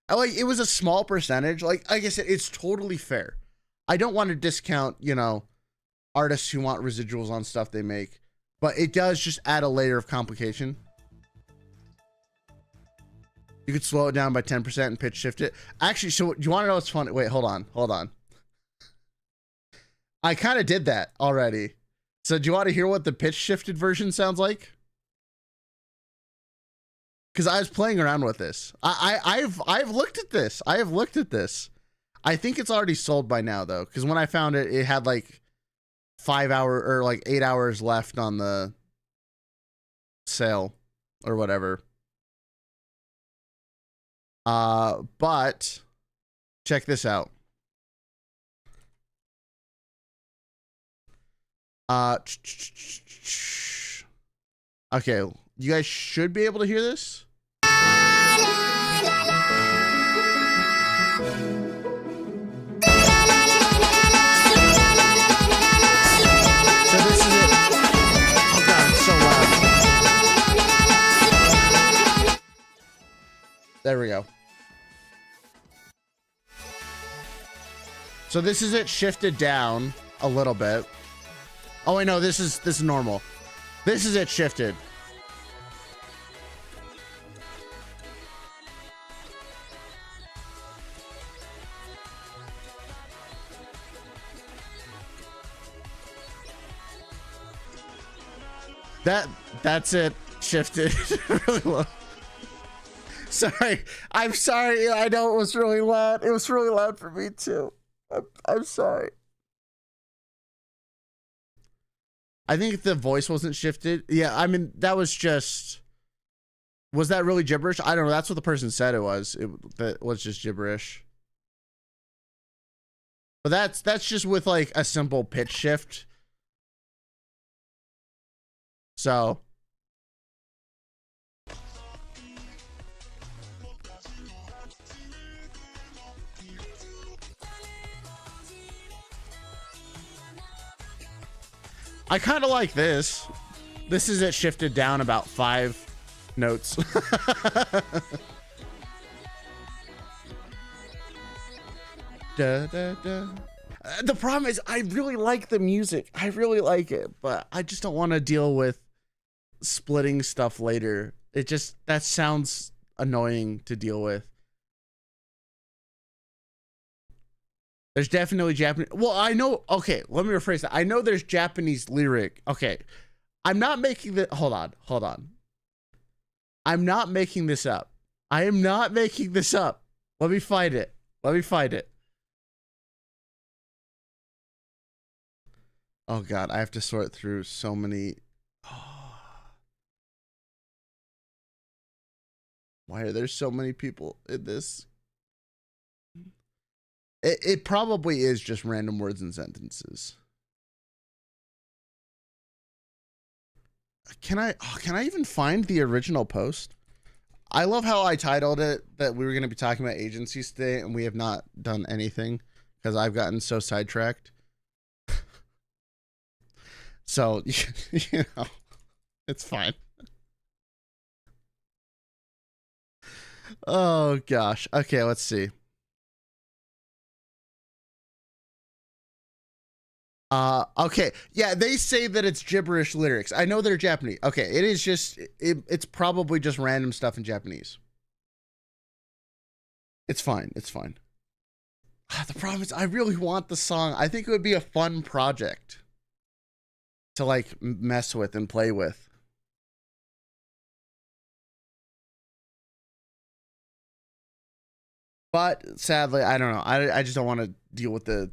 It was a small percentage. Like I said, it's totally fair. I don't want to discount, you know, artists who want residuals on stuff they make, but it does just add a layer of complication. You could slow it down by 10% and pitch shift it. Actually, so you want to know what's funny? Wait, hold on. I kind of did that already. So do you want to hear what the pitch shifted version sounds like? Because I was playing around with this. I've looked at this. I have looked at this. I think it's already sold by now though, because when I found it, it had like 8 hours left on the sale or whatever. But check this out. Okay, you guys should be able to hear this. There we go. So this is it shifted down a little bit. Oh wait, no, this is normal. This is it shifted. That's it shifted really low. Sorry. I'm sorry. I know it was really loud. It was really loud for me too. I'm sorry. I think the voice wasn't shifted. Yeah, I mean, that was just... Was that really gibberish? I don't know. That's what the person said it was. That was just gibberish. But that's just with like a simple pitch shift. So... I kind of like this. This is it shifted down about 5 notes. Da, da, da. The problem is I really like the music. I really like it, but I just don't want to deal with splitting stuff later. It just, that sounds annoying to deal with. There's definitely Japanese. Well, I know. Okay, let me rephrase that. I know there's Japanese lyric. Okay, I'm not making the. Hold on. I'm not making this up. I am not making this up. Let me find it. Oh God, I have to sort through so many. Why are there so many people in this? It probably is just random words and sentences. Can I even find the original post? I love how I titled it that we were going to be talking about agencies today, and we have not done anything because I've gotten so sidetracked. So, you know, it's fine. Oh gosh. Okay, let's see. Okay. Yeah, they say that it's gibberish lyrics. I know they're Japanese. Okay, it is just, it's probably just random stuff in Japanese. It's fine. The problem is I really want the song. I think it would be a fun project to like mess with and play with. But sadly, I don't know. I just don't want to deal with the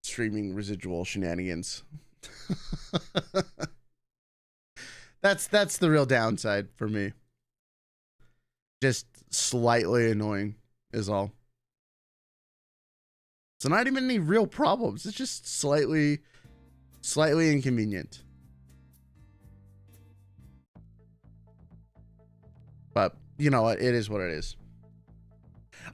streaming residual shenanigans. That's the real downside for me. Just slightly annoying is all. So not even any real problems. It's just slightly inconvenient. But you know what? It is what it is.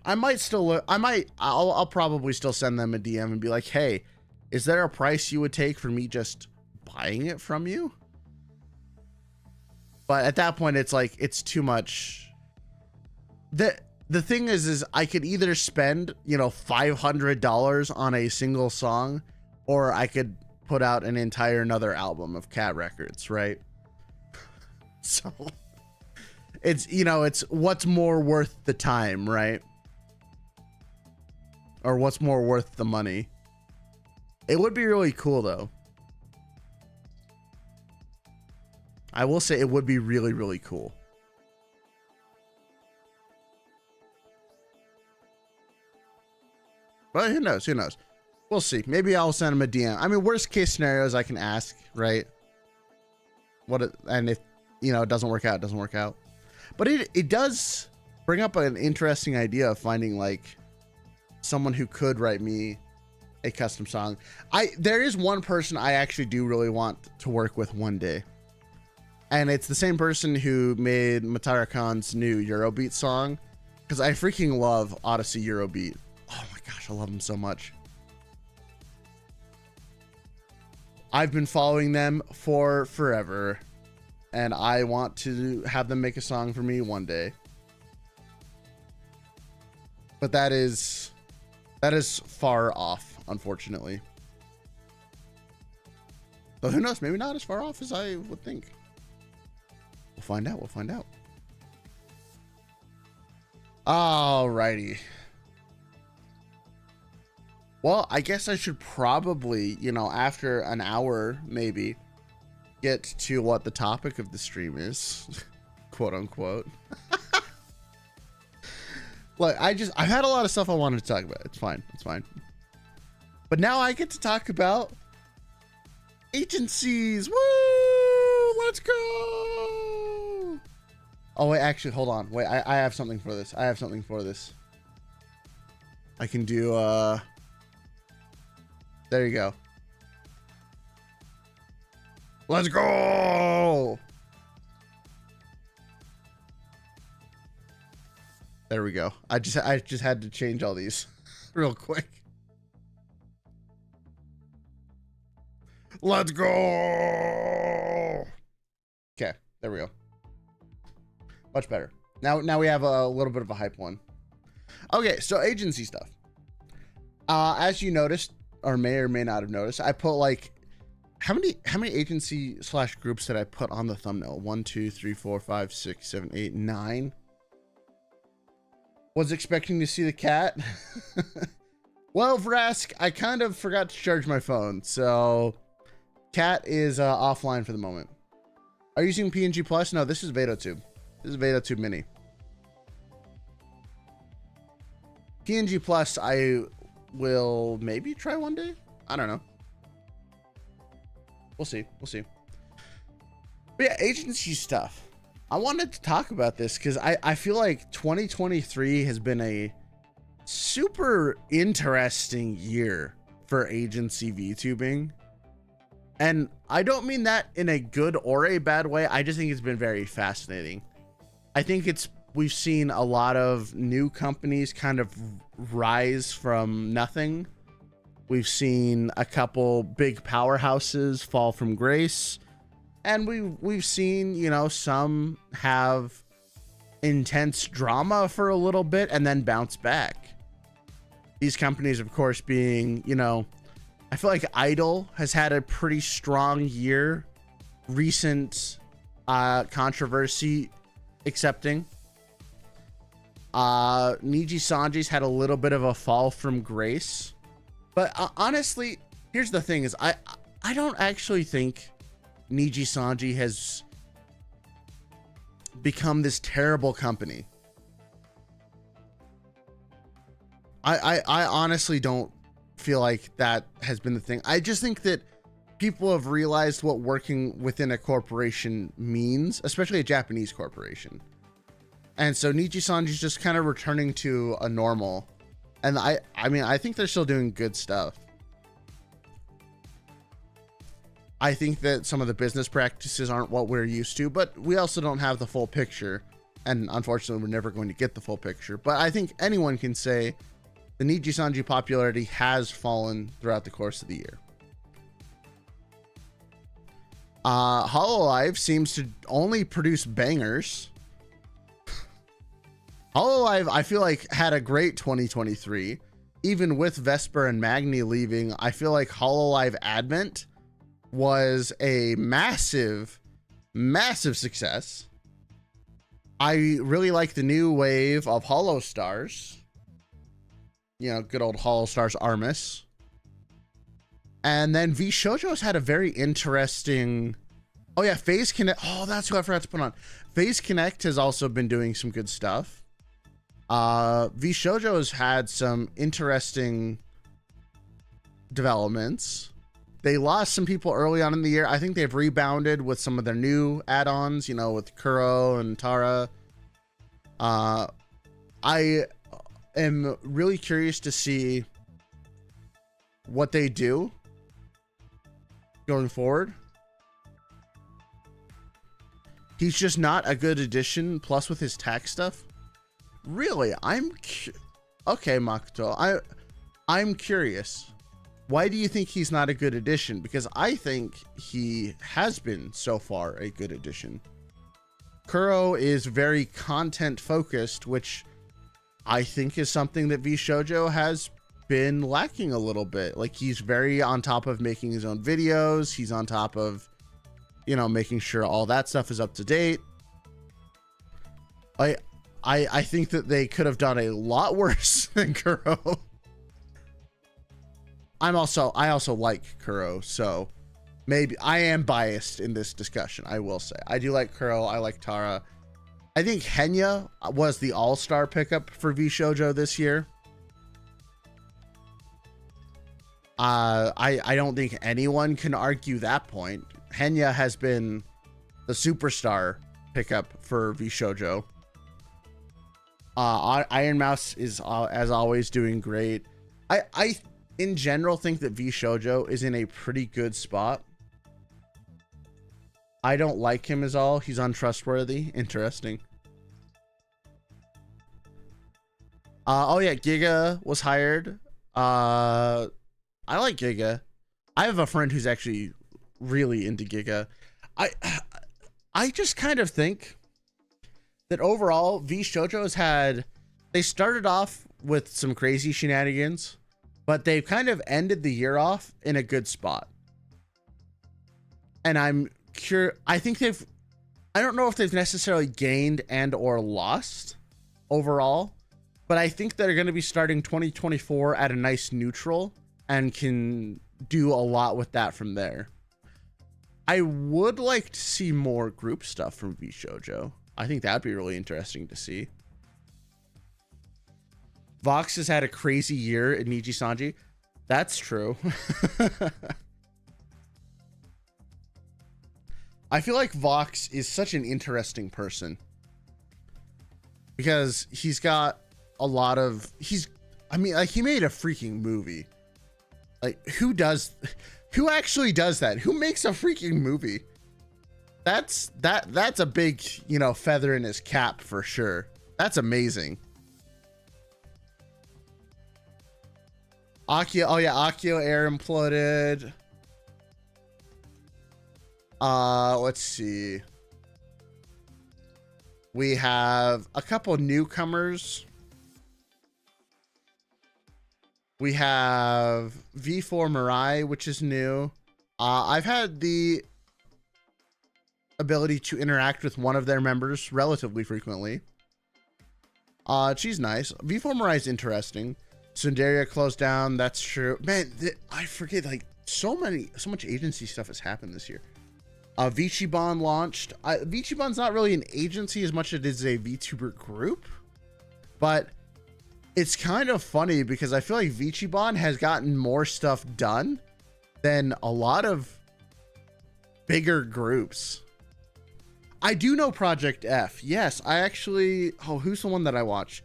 I might still look. I'll probably still send them a DM and be like, hey, is there a price you would take for me just buying it from you? But at that point, it's like, it's too much. The thing is I could either spend, you know, $500 on a single song, or I could put out an entire another album of cat records, right? So it's, you know, it's what's more worth the time, right? Or what's more worth the money. It would be really cool though. I will say it would be really, really cool. But who knows? We'll see. Maybe I'll send him a DM. I mean, worst case scenarios I can ask, right? And if, you know, it doesn't work out, it doesn't work out. But it does bring up an interesting idea of finding like someone who could write me a custom song. There is one person I actually do really want to work with one day. And it's the same person who made Matara Khan's new Eurobeat song. Because I freaking love Odyssey Eurobeat. Oh my gosh, I love them so much. I've been following them for forever. And I want to have them make a song for me one day. But that is far off, unfortunately. But who knows? Maybe not as far off as I would think. We'll find out. Alrighty. Well, I guess I should probably, you know, after an hour, maybe, get to what the topic of the stream is, quote unquote. Look, I've had a lot of stuff I wanted to talk about. It's fine. It's fine. But now I get to talk about agencies. Woo! Let's go. Oh, wait, actually, hold on. Wait, I have something for this. I can do, there you go. Let's go. There we go. I just had to change all these real quick. Let's go. Okay, there we go. Much better. Now we have a little bit of a hype one. Okay, so agency stuff. As you noticed, or may not have noticed, I put like how many agency / groups did I put on the thumbnail? 1, 2, 3, 4, 5, 6, 7, 8, 9. Was expecting to see the cat. Well, Vrask, I kind of forgot to charge my phone, so cat is offline for the moment. Are you using PNG Plus? No, this is VedaTube. This is VedaTube Mini. PNG Plus, I will maybe try one day. I don't know. We'll see. We'll see. But yeah, agency stuff. I wanted to talk about this because I feel like 2023 has been a super interesting year for agency VTubing. And I don't mean that in a good or a bad way. I just think it's been very fascinating. I think we've seen a lot of new companies kind of rise from nothing. We've seen a couple big powerhouses fall from grace. And we've seen, you know, some have intense drama for a little bit and then bounce back. These companies, of course, being, you know, I feel like Idle has had a pretty strong year. Recent controversy accepting. Niji-Sanji's had a little bit of a fall from grace. But honestly, here's the thing is I don't actually think Niji-Sanji has become this terrible company. I honestly don't feel like that has been the thing. I just think that people have realized what working within a corporation means, especially a Japanese corporation. And so Niji-Sanji's just kind of returning to a normal. And I mean, I think they're still doing good stuff. I think that some of the business practices aren't what we're used to, but we also don't have the full picture. And unfortunately, we're never going to get the full picture. But I think anyone can say the Niji-Sanji popularity has fallen throughout the course of the year. Hololive seems to only produce bangers. Hololive, I feel like, had a great 2023. Even with Vesper and Magni leaving, I feel like Hololive Advent was a massive success. I really like the new wave of Hollow Stars. You know, good old Hollow Stars Armus. And then VShojo's had a very interesting... Oh yeah, FaZe Connect. Oh, that's who I forgot to put on. FaZe Connect has also been doing some good stuff. VShojo's had some interesting developments. They lost some people early on in the year. I think they've rebounded with some of their new add-ons, you know, with Kuro and Tara. I am really curious to see what they do going forward. He's just not a good addition, plus with his tax stuff. Really, okay, Makoto. I'm curious. Why do you think he's not a good addition? Because I think he has been so far a good addition. Kuro is very content focused, which I think is something that VShojo has been lacking a little bit. Like, he's very on top of making his own videos. He's on top of, you know, making sure all that stuff is up to date. I think that they could have done a lot worse than Kuro. I also like Kuro, so maybe I am biased in this discussion. I will say I do like Kuro. I like Tara, I think Henya was the all-star pickup for VShojo this year. I don't think anyone can argue that point. Henya has been the superstar pickup for VShojo. Iron Mouse is as always doing great. I in general think that VShojo is in a pretty good spot. I don't like him as all. He's untrustworthy. Interesting. Oh yeah, Giga was hired. I like Giga. I have a friend who's actually really into Giga. I just kind of think that overall VShojo has had, they started off with some crazy shenanigans, but they've kind of ended the year off in a good spot. And I'm curious, I think I don't know if they've necessarily gained and or lost overall, but I think they're going to be starting 2024 at a nice neutral and can do a lot with that from there. I would like to see more group stuff from VShojo. I think that'd be really interesting to see. Vox has had a crazy year in Niji Sanji. That's true. I feel like Vox is such an interesting person because he's got a lot of, I mean, like, he made a freaking movie. Like, who actually does that? Who makes a freaking movie? That's a big, you know, feather in his cap for sure. That's amazing. Akio, oh yeah, Akio air imploded. Let's see. We have a couple newcomers. We have V4 Mirai, which is new. I've had the ability to interact with one of their members relatively frequently. She's nice. V4 Mirai is interesting. Sundaria closed down. That's true. Man, I forget, like, so much agency stuff has happened this year. Vichiban launched. Vichiban's not really an agency as much as it is a VTuber group, but it's kind of funny because I feel like Vichiban has gotten more stuff done than a lot of bigger groups. I do know Project F. Yes, I actually, oh, who's the one that I watch?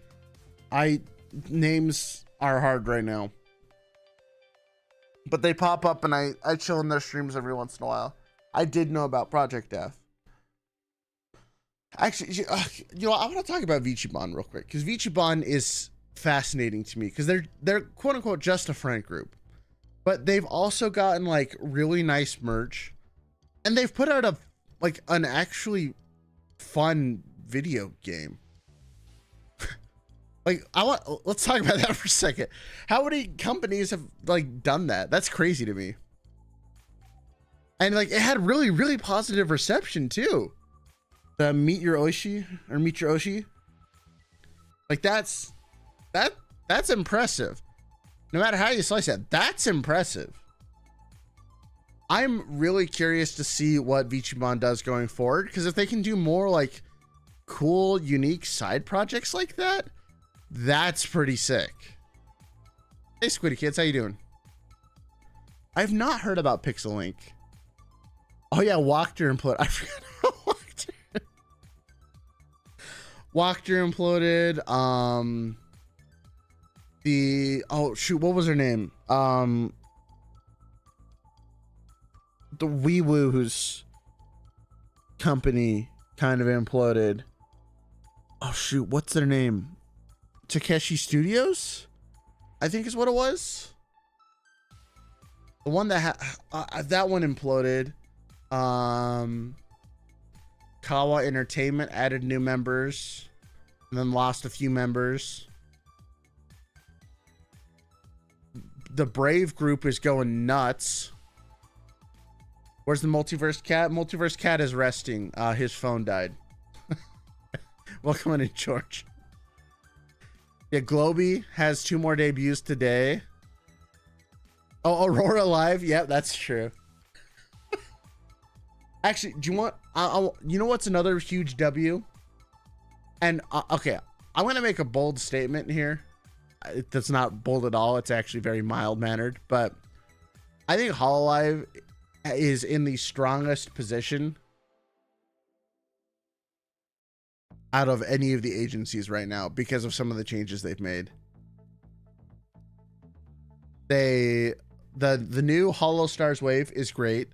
Names are hard right now, but they pop up and I chill in their streams every once in a while. I did know about Project F. Actually, you know, I want to talk about Vichiban real quick because Vichiban is fascinating to me because they're quote unquote just a friend group, but they've also gotten like really nice merch, and they've put out an actually fun video game. Like, let's talk about that for a second. How many companies have like done that? That's crazy to me. And like, it had really, really positive reception too. The Meet Your Oshi. Like, that's impressive. No matter how you slice it, that's impressive. I'm really curious to see what Vichiban does going forward, because if they can do more like cool, unique side projects like that, that's pretty sick. Hey, Squiddy Kids, how you doing? I've not heard about Pixel Link. Oh yeah, Walkter imploded. I forgot about Walkter. Walkter imploded. Oh shoot, what was her name? The Weewoo's company kind of imploded. Oh shoot, what's their name? Takeshi Studios, I think is what it was. The one that that one imploded. Kawa Entertainment added new members and then lost a few members. The Brave group is going nuts. Where's the Multiverse Cat? Multiverse Cat is resting. His phone died. Welcome in, George. Yeah, Globey has 2 more debuts today. Oh, Aurora Live. Yep, that's true. Actually, do you want? You know what's another huge W? And okay, I'm gonna make a bold statement here. That's not bold at all. It's actually very mild mannered, but I think Hololive is in the strongest position out of any of the agencies right now because of some of the changes they've made. The new Holo Stars Wave is great.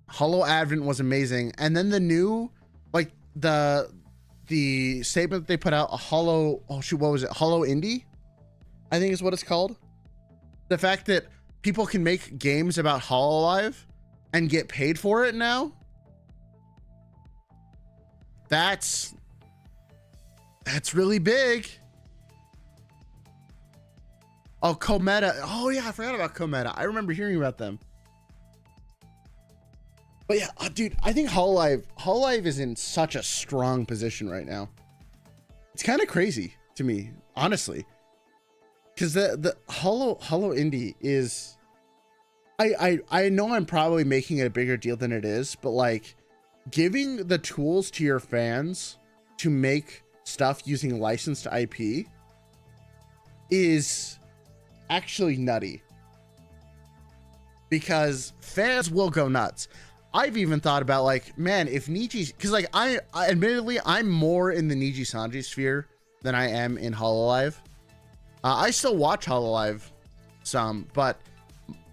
Holo Advent was amazing, and then the new, like the statement that they put out, a Holo, oh shoot, what was it? Holo Indie, I think is what it's called. The fact that people can make games about Hololive and get paid for it now, that's really big. Oh, Cometa. Oh yeah, I forgot about Cometa. I remember hearing about them. But yeah, dude, I think Hololive is in such a strong position right now. It's kind of crazy to me, honestly, because the Holo Indie is, I know I'm probably making it a bigger deal than it is, but like giving the tools to your fans to make stuff using licensed IP is actually nutty, because fans will go nuts. I've even thought about like, man, if Niji, because like I admittedly I'm more in the Niji Sanji sphere than I am in Hololive. I still watch Hololive some, but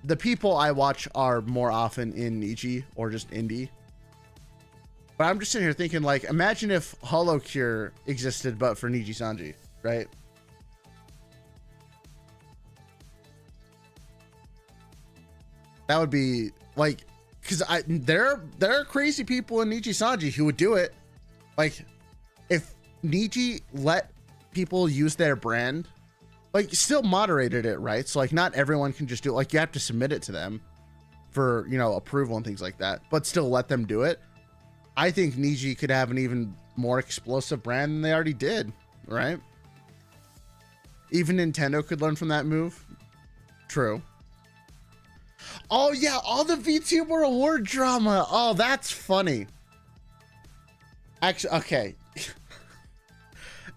the people I watch are more often in Niji or just indie. But I'm just sitting here thinking, like, imagine if HoloCure existed but for Niji Sanji, right? That would be like, because there are crazy people in Niji Sanji who would do it. Like, if Niji let people use their brand, like, still moderated it, right? So like, not everyone can just do it. Like, you have to submit it to them for, you know, approval and things like that, but still let them do it. I think Niji could have an even more explosive brand than they already did, right? Even Nintendo could learn from that move. True. Oh yeah, all the VTuber award drama. Oh, that's funny. Actually, okay.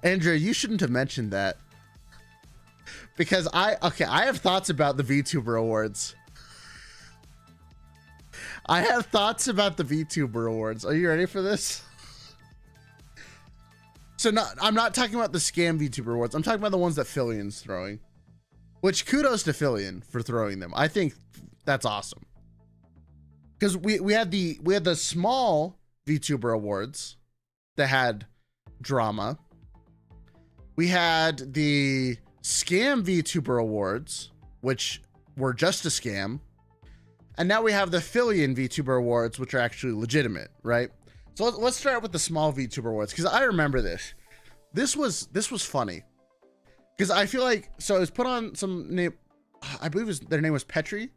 Andrea, you shouldn't have mentioned that. Because I have thoughts about the VTuber awards. I have thoughts about the VTuber awards. Are you ready for this? So I'm not talking about the scam VTuber awards. I'm talking about the ones that Filion's throwing. Which, kudos to Filion for throwing them. I think that's awesome. Because we had the small VTuber awards that had drama. We had the scam VTuber awards, which were just a scam. And now we have the Filion VTuber awards, which are actually legitimate, right? So let's start with the small VTuber awards, because I remember this. This was funny. Because I feel like, so it was put on some name, I believe their name was Petri.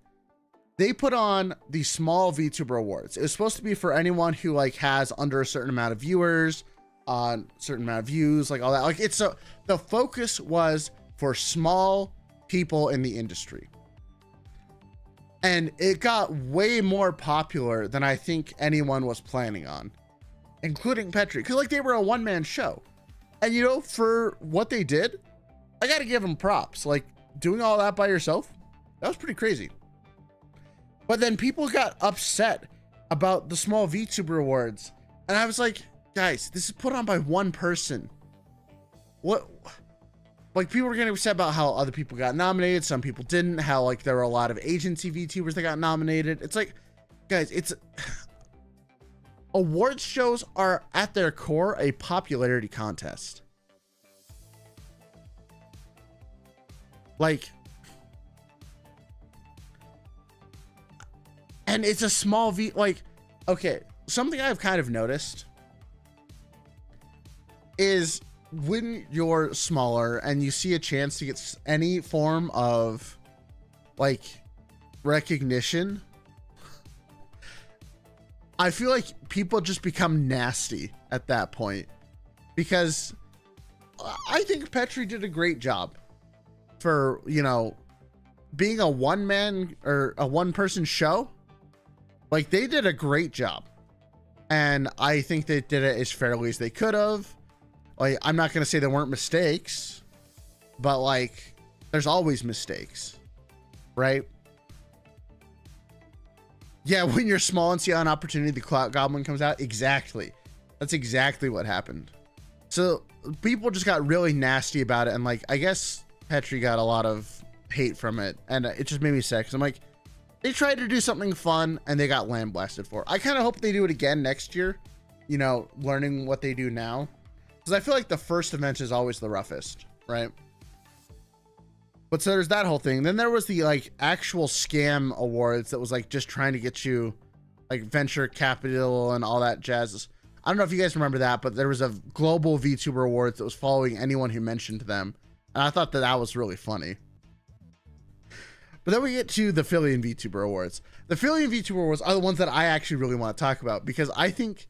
They put on the small VTuber awards. It was supposed to be for anyone who like has under a certain amount of viewers, certain amount of views, like all that. Like the focus was for small people in the industry. And it got way more popular than I think anyone was planning on, including Petri, because like they were a one-man show. And you know, for what they did, I gotta give them props. Like, doing all that by yourself, that was pretty crazy. But then people got upset about the small VTuber awards, and I was like, guys, this is put on by one person. What? Like, people were getting upset about how other people got nominated, some people didn't, how like there were a lot of agency VTubers that got nominated. It's like, guys, it's awards shows are at their core a popularity contest. Like, and it's a small like, okay, something I've kind of noticed is when you're smaller and you see a chance to get any form of like recognition, I feel like people just become nasty at that point, because I think Petri did a great job for, you know, being a one-man or a one-person show. Like, they did a great job, and I think they did it as fairly as they could have. Like, I'm not going to say there weren't mistakes, but like, there's always mistakes, right? Yeah, when you're small and see an opportunity, the Clout Goblin comes out. Exactly. That's exactly what happened. So people just got really nasty about it. And like, I guess Petri got a lot of hate from it. And it just made me sad because I'm like, they tried to do something fun and they got lambasted for it. I kind of hope they do it again next year, you know, learning what they do now. Because I feel like the first event is always the roughest, right? But so there's that whole thing. Then there was the like actual scam awards that was like just trying to get you like venture capital and all that jazz. I don't know if you guys remember that, but there was a global VTuber awards that was following anyone who mentioned them. And I thought that that was really funny. But then we get to the Philly VTuber awards. The Philly VTuber awards are the ones that I actually really want to talk about because I think,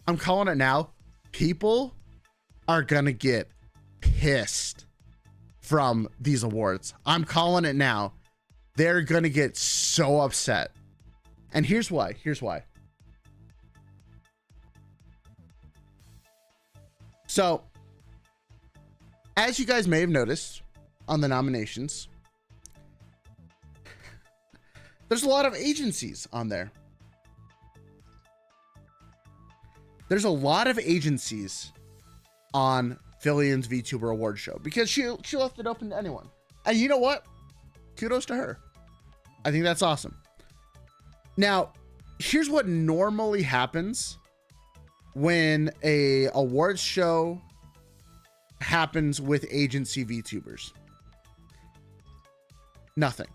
I'm calling it now, people are going to get pissed from these awards. I'm calling it now. They're gonna get so upset. And here's why. So, as you guys may have noticed on the nominations, there's a lot of agencies on there. There's a lot of agencies on Phillian's VTuber award show because she left it open to anyone. And you know what? Kudos to her. I think that's awesome. Now, here's what normally happens when a awards show happens with agency VTubers. Nothing.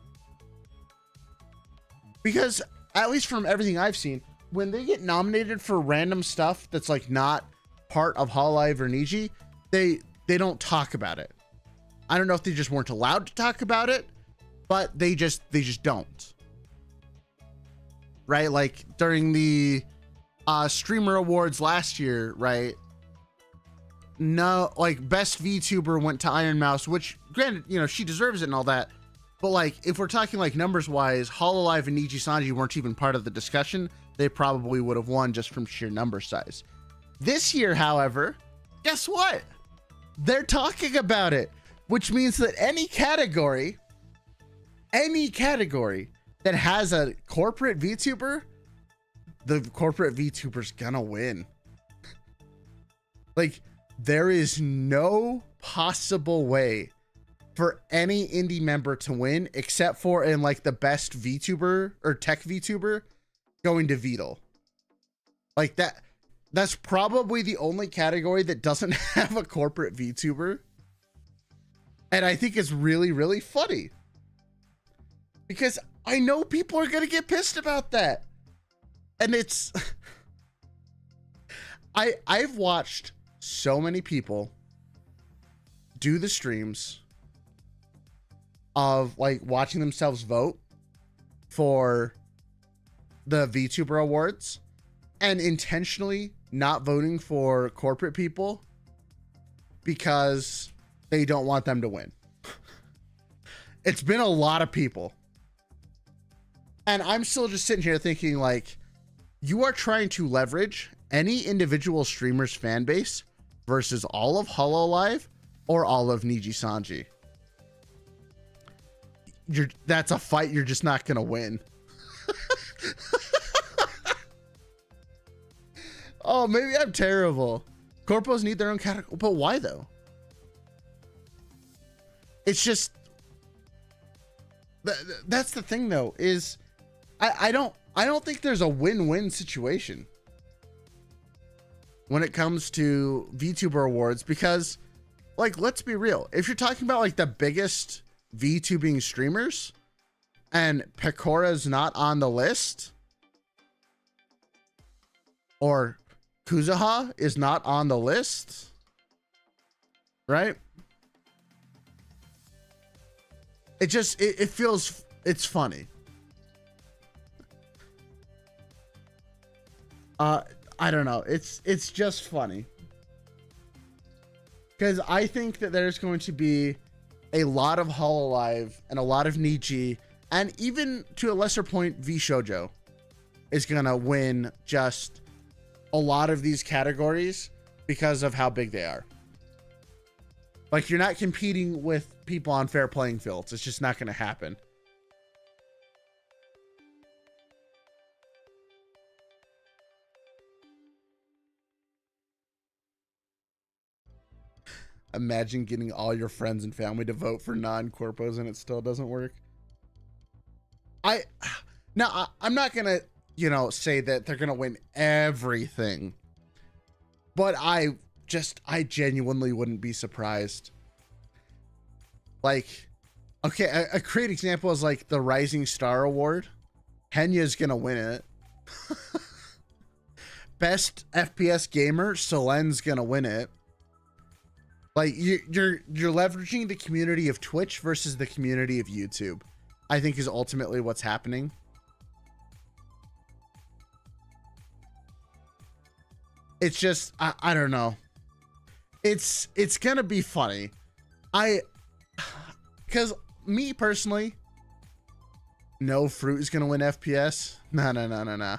Because at least from everything I've seen, when they get nominated for random stuff that's like not part of Hololive or Niji, they don't talk about it. I don't know if they just weren't allowed to talk about it, but they just don't. Right? Like during the streamer awards last year, right? No, like best VTuber went to Iron Mouse, which granted, you know, she deserves it and all that. But like, if we're talking like numbers wise, Hololive and Niji Sanji weren't even part of the discussion. They probably would have won just from sheer number size. This year, however, guess what? They're talking about it, which means that any category that has a corporate VTuber, the corporate VTuber's gonna win. Like, there is no possible way for any indie member to win except for in like the best VTuber or tech VTuber going to Vedal. Like that's probably the only category that doesn't have a corporate VTuber. And I think it's really, really funny because I know people are going to get pissed about that. And it's, I've watched so many people do the streams of like watching themselves vote for the VTuber awards and intentionally not voting for corporate people because they don't want them to win. It's been a lot of people. And I'm still just sitting here thinking like, you are trying to leverage any individual streamer's fan base versus all of Hololive or all of Niji Sanji. That's a fight you're just not going to win. Oh, maybe I'm terrible. Corpos need their own category, but why though? It's just that's the thing though, is I don't think there's a win-win situation when it comes to VTuber awards because, like, let's be real. If you're talking about like the biggest VTubing streamers and Pecora's not on the list, or Kuzuha is not on the list, right? It just, it feels, it's funny. I don't know. It's just funny. Because I think that there's going to be a lot of Hololive and a lot of Niji, and even to a lesser point, VShojo is going to win just a lot of these categories because of how big they are. Like, you're not competing with people on fair playing fields. It's just not going to happen. Imagine getting all your friends and family to vote for non-corpos and it still doesn't work. I'm not going to, you know, say that they're going to win everything, but I genuinely wouldn't be surprised. Like, okay, a great example is like the Rising Star Award. Henya's going to win it. Best FPS gamer, Selen's going to win it. Like, you're leveraging the community of Twitch versus the community of YouTube, I think, is ultimately what's happening. It's just, I don't know. It's gonna be funny. Because me personally, no, Fruit is gonna win FPS. No.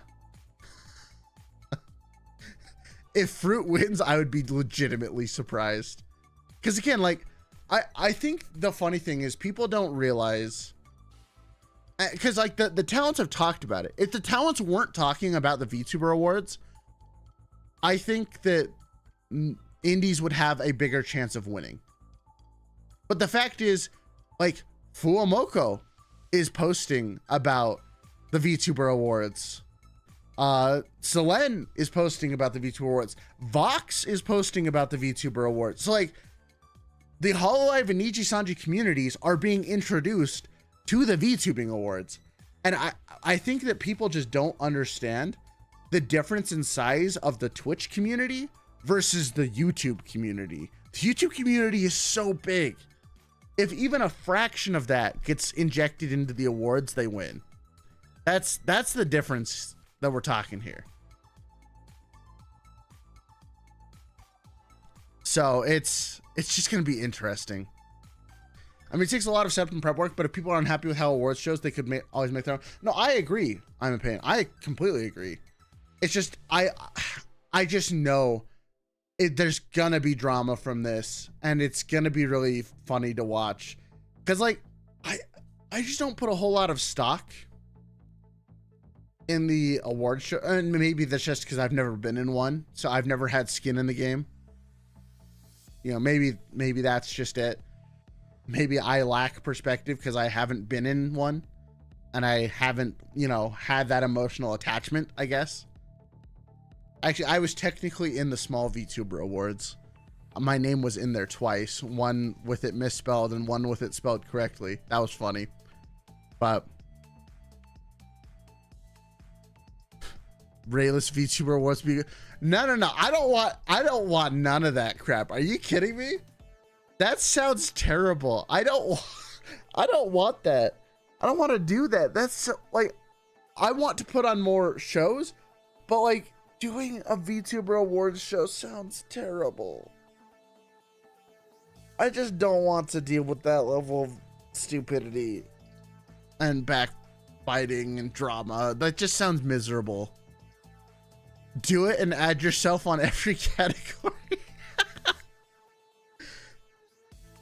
If Fruit wins, I would be legitimately surprised. Because again, like, I think the funny thing is people don't realize, because like the talents have talked about it. If the talents weren't talking about the VTuber Awards, I think that indies would have a bigger chance of winning. But the fact is, like, Fuamoko is posting about the VTuber Awards. Selen is posting about the VTuber Awards. Vox is posting about the VTuber Awards. So, like, the Hololive and Nijisanji communities are being introduced to the VTubing Awards. And I think that people just don't understand the difference in size of the Twitch community versus the YouTube community. The YouTube community is so big. If even a fraction of that gets injected into the awards, they win. That's the difference that we're talking here. So it's just going to be interesting. I mean, it takes a lot of setup and prep work, but if people are unhappy with how awards shows, they could always make their own. No, I agree. I'm in pain. I completely agree. It's just, I just know there's going to be drama from this, and it's going to be really funny to watch. Because, like, I just don't put a whole lot of stock in the award show. And maybe that's just because I've never been in one, so I've never had skin in the game. You know, maybe that's just it. Maybe I lack perspective because I haven't been in one and I haven't, you know, had that emotional attachment, I guess. Actually, I was technically in the small VTuber Awards. My name was in there twice, one with it misspelled and one with it spelled correctly. That was funny. But Rayless VTuber Awards be no. I don't want none of that crap. Are you kidding me? That sounds terrible. I don't want that. I don't want to do that. That's so, like, I want to put on more shows, but like doing a VTuber Awards show sounds terrible. I just don't want to deal with that level of stupidity and backbiting and drama. That just sounds miserable. Do it and add yourself on every category.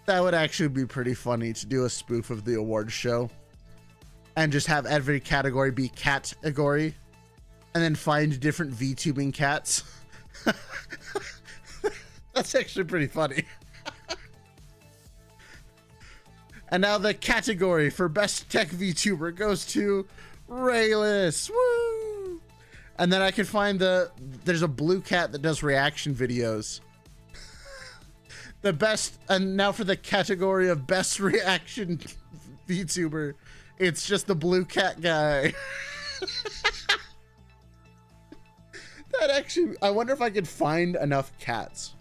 That would actually be pretty funny to do a spoof of the awards show and just have every category be category and then find different VTubing cats. That's actually pretty funny. And now the category for best tech VTuber goes to Rayless. Woo! And then I can find there's a blue cat that does reaction videos. The best, and now for the category of best reaction VTuber, it's just the blue cat guy. That actually, I wonder if I could find enough cats.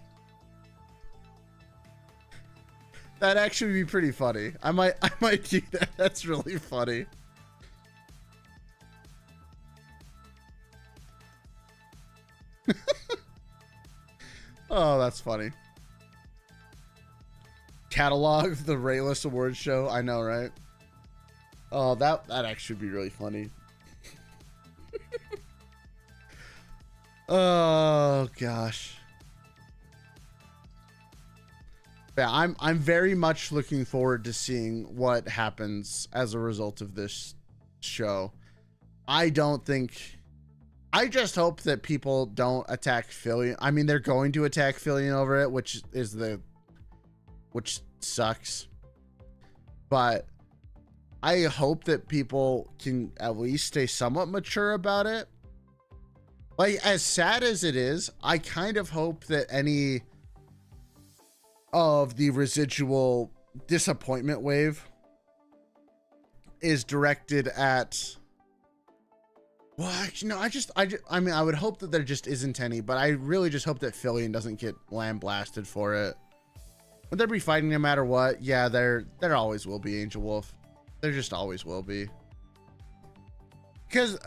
That'd actually be pretty funny. I might do that. That's really funny. Oh, that's funny. Catalog the Rayless Awards show. I know, right? Oh, that actually would be really funny. Oh gosh. Yeah, I'm very much looking forward to seeing what happens as a result of this show. I just hope that people don't attack Fillion. I mean, they're going to attack Fillion over it, which sucks. But I hope that people can at least stay somewhat mature about it. Like, as sad as it is, I kind of hope that any of the residual disappointment wave is directed at, well, actually, no, I mean, I would hope that there just isn't any, but I really just hope that Fillion doesn't get lambasted for it. Would there be fighting no matter what? Yeah, there always will be, Angel Wolf. There just always will be. Because,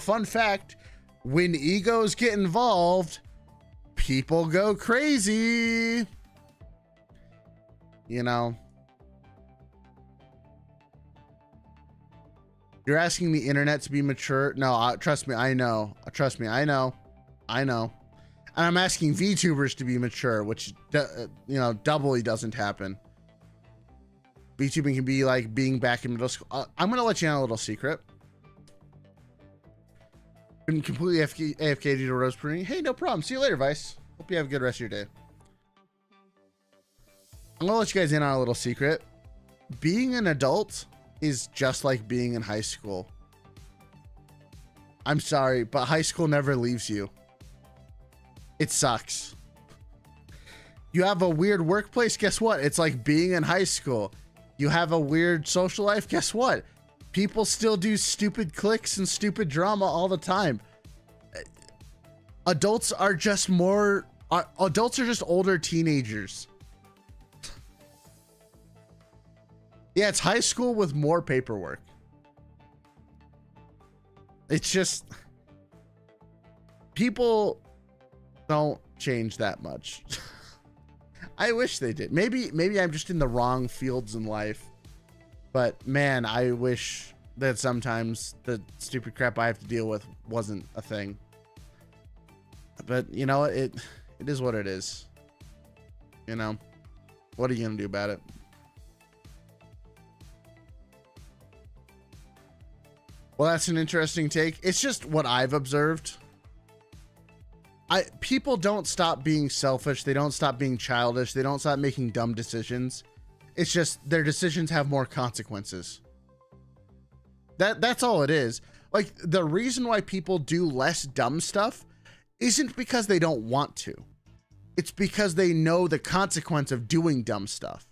fun fact, when egos get involved, people go crazy. You know. You're asking the internet to be mature? No, trust me, I know. Trust me, I know. And I'm asking VTubers to be mature, which, doubly doesn't happen. VTubing can be like being back in middle school. I'm going to let you know a little secret. Been completely AFK due to Rose pruning. Hey, no problem. See you later, Vice. Hope you have a good rest of your day. I'm going to let you guys in on a little secret. Being an adult is just like being in high school. I'm sorry, but high school never leaves you. It sucks. You have a weird workplace, guess what? It's like being in high school. You have a weird social life, guess what? People still do stupid cliques and stupid drama all the time. Adults are just older teenagers. Yeah, it's high school with more paperwork. It's just, people don't change that much. I wish they did. Maybe I'm just in the wrong fields in life. But man, I wish that sometimes the stupid crap I have to deal with wasn't a thing. But you know, it is what it is. You know, what are you gonna do about it? Well, that's an interesting take. It's just what I've observed. People don't stop being selfish. They don't stop being childish. They don't stop making dumb decisions. It's just their decisions have more consequences. That's all it is. Like, the reason why people do less dumb stuff isn't because they don't want to. It's because they know the consequence of doing dumb stuff.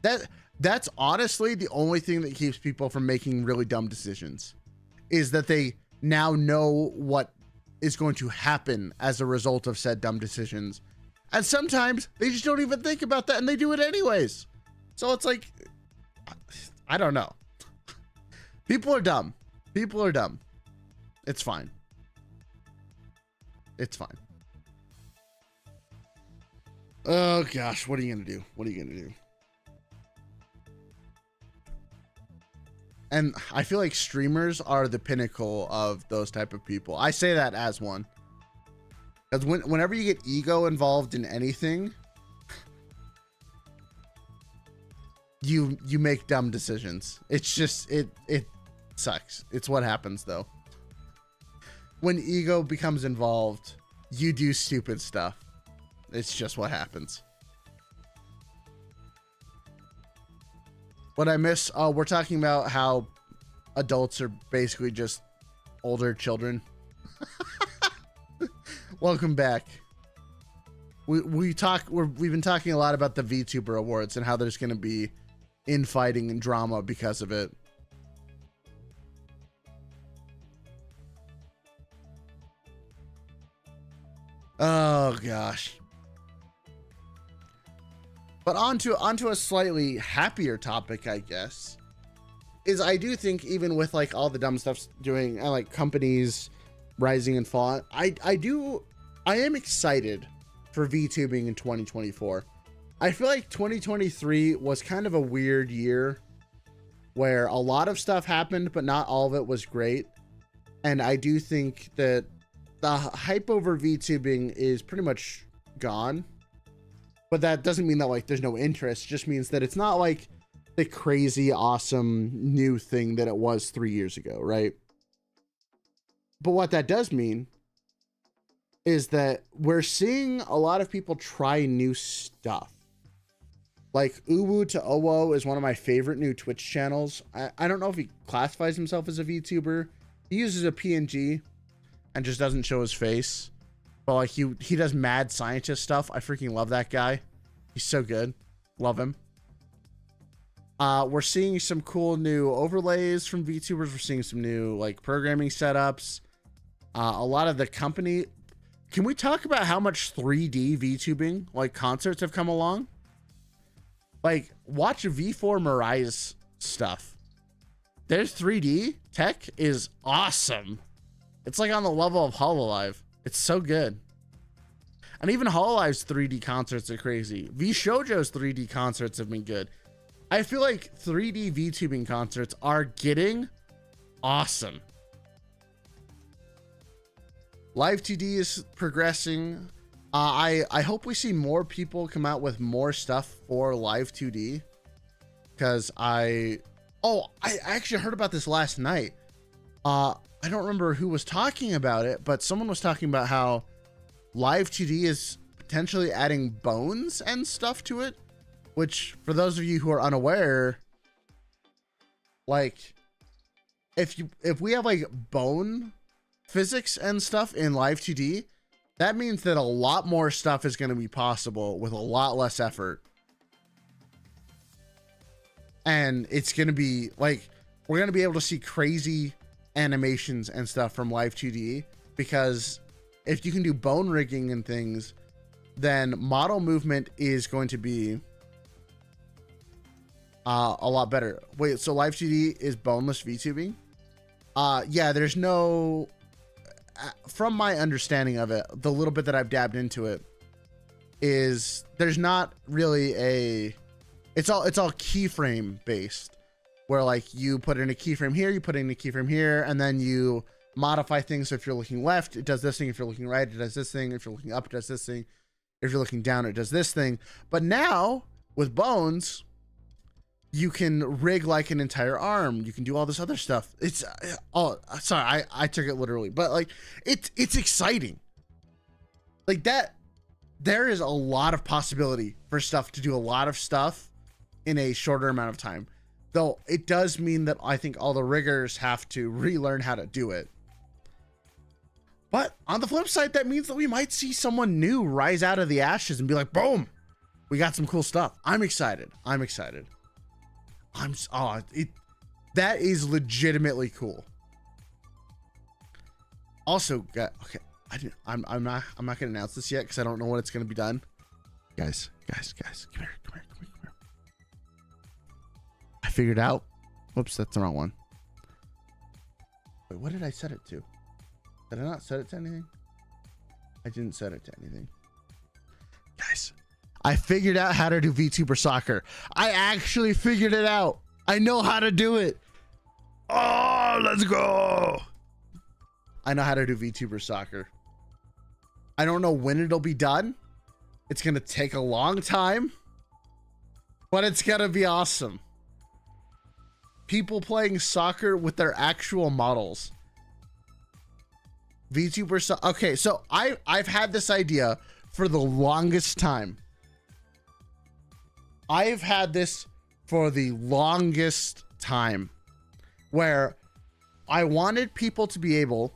That's honestly the only thing that keeps people from making really dumb decisions, is that they now know what is going to happen as a result of said dumb decisions. And sometimes they just don't even think about that and they do it anyways. So it's like, I don't know. People are dumb. People are dumb. It's fine. It's fine. Oh gosh, what are you gonna do? What are you gonna do? And I feel like streamers are the pinnacle of those type of people. I say that as one. Because whenever you get ego involved in anything, you make dumb decisions. It's just, it sucks. It's what happens though. When ego becomes involved, you do stupid stuff. It's just what happens. What I miss, we're talking about how adults are basically just older children. Welcome back. We've been talking a lot about the VTuber Awards and how there's going to be infighting and drama because of it. Oh gosh. But onto a slightly happier topic, I guess, is I do think even with like all the dumb stuff's doing, and like companies rising and falling, I am excited for VTubing in 2024. I feel like 2023 was kind of a weird year where a lot of stuff happened, but not all of it was great. And I do think that the hype over VTubing is pretty much gone. but that doesn't mean that like there's no interest. It just means that it's not like the crazy awesome new thing that it was 3 years ago, right? But what that does mean is that we're seeing a lot of people try new stuff. Like Uwu to Owo is one of my favorite new Twitch channels. I don't know if he classifies himself as a VTuber. He uses a PNG and just doesn't show his face. But like he does mad scientist stuff. I freaking love that guy. He's so good. Love him. We're seeing some cool new overlays from VTubers. We're seeing some new like programming setups. A lot of the company. Can we talk about how much 3D VTubing like concerts have come along? Like, watch V4 Mirai's stuff. Their 3D tech is awesome. It's like on the level of Hololive. It's so good. And even Hololive's 3D concerts are crazy. VShojo's 3D concerts have been good. I feel like 3D VTubing concerts are getting awesome. Live 2D is progressing. I hope we see more people come out with more stuff for Live 2D, because I actually heard about this last night. I don't remember who was talking about it, but someone was talking about how Live 2D is potentially adding bones and stuff to it, which for those of you who are unaware, like if we have like bone physics and stuff in Live 2D, that means that a lot more stuff is going to be possible with a lot less effort. And it's going to be like, we're going to be able to see crazy animations and stuff from Live 2D, because if you can do bone rigging and things, then model movement is going to be a lot better. Wait, so Live 2D is boneless VTubing? Yeah, there's no... from my understanding of it, the little bit that I've dabbed into it, is there's not really a, it's all keyframe based, where like you put in a keyframe here, you put in a keyframe here, and then you modify things. So if you're looking left, it does this thing. If you're looking right, it does this thing. If you're looking up, it does this thing. If you're looking down, it does this thing. But now with bones, you can rig like an entire arm. You can do all this other stuff. It's sorry, I took it literally, but like it's exciting. Like that, there is a lot of possibility for stuff to do a lot of stuff in a shorter amount of time. Though it does mean that I think all the riggers have to relearn how to do it. But on the flip side, that means that we might see someone new rise out of the ashes and be like, boom, we got some cool stuff. I'm excited. That is legitimately cool. Also, okay, I'm not gonna announce this yet because I don't know when it's gonna be done. Guys, come here. I figured out. Whoops, that's the wrong one. Wait, what did I set it to? Did I not set it to anything? I didn't set it to anything. Guys, I figured out how to do VTuber soccer. I actually figured it out. I know how to do it. Oh, let's go. I know how to do VTuber soccer. I don't know when it'll be done. It's going to take a long time, but it's going to be awesome. People playing soccer with their actual models. VTuber okay, so I've had this idea for the longest time. I've had this for the longest time, where I wanted people to be able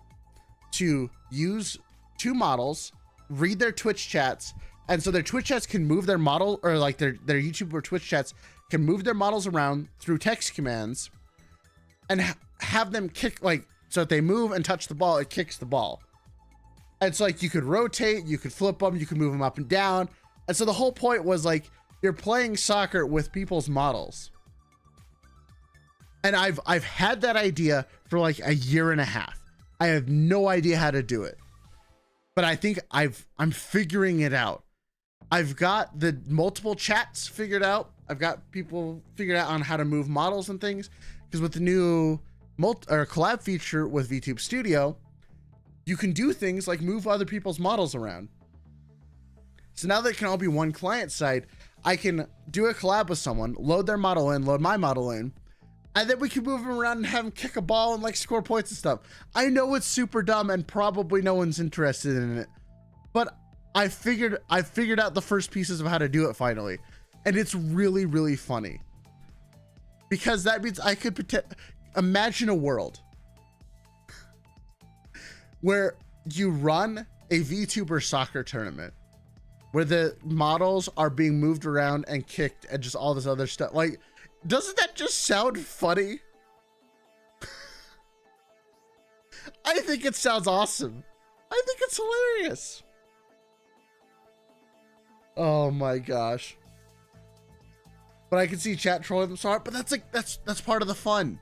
to use two models, read their Twitch chats, and so their Twitch chats can move their model, or like their YouTube or Twitch chats can move their models around through text commands, and have them kick, like, so if they move and touch the ball, it kicks the ball. And it's like you could rotate, you could flip them, you could move them up and down. And so the whole point was like, you're playing soccer with people's models. And I've had that idea for like a year and a half. I have no idea how to do it, but I think I'm figuring it out. I've got the multiple chats figured out. I've got people figured out on how to move models and things, because with the new collab feature with VTube Studio, you can do things like move other people's models around. So now that it can all be one client side, I can do a collab with someone, load their model in, load my model in, and then we can move them around and have them kick a ball and like score points and stuff. I know it's super dumb and probably no one's interested in it, but I figured out the first pieces of how to do it finally. And it's really, really funny. Because that means I could imagine a world where you run a VTuber soccer tournament where the models are being moved around and kicked and just all this other stuff. Like, doesn't that just sound funny? I think it sounds awesome. I think it's hilarious. Oh my gosh. But I can see chat trolling them so hard, but that's like, that's part of the fun.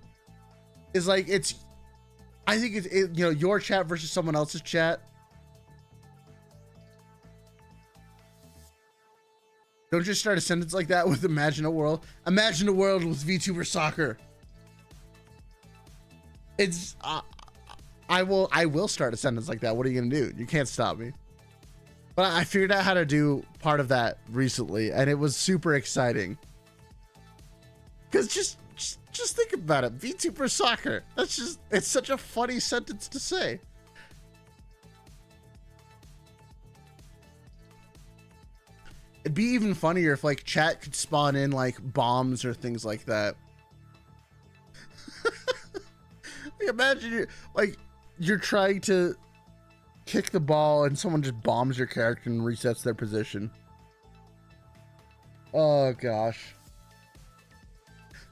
Is like, I think it's, you know, your chat versus someone else's chat. Don't just start a sentence like that with imagine a world. Imagine a world with VTuber soccer. It's, I will start a sentence like that. What are you gonna do? You can't stop me. But I figured out how to do part of that recently, and it was super exciting. Cause just think about it. VTuber soccer. That's just, it's such a funny sentence to say. It'd be even funnier if like chat could spawn in like bombs or things like that. Like, imagine you're trying to kick the ball and someone just bombs your character and resets their position. Oh gosh.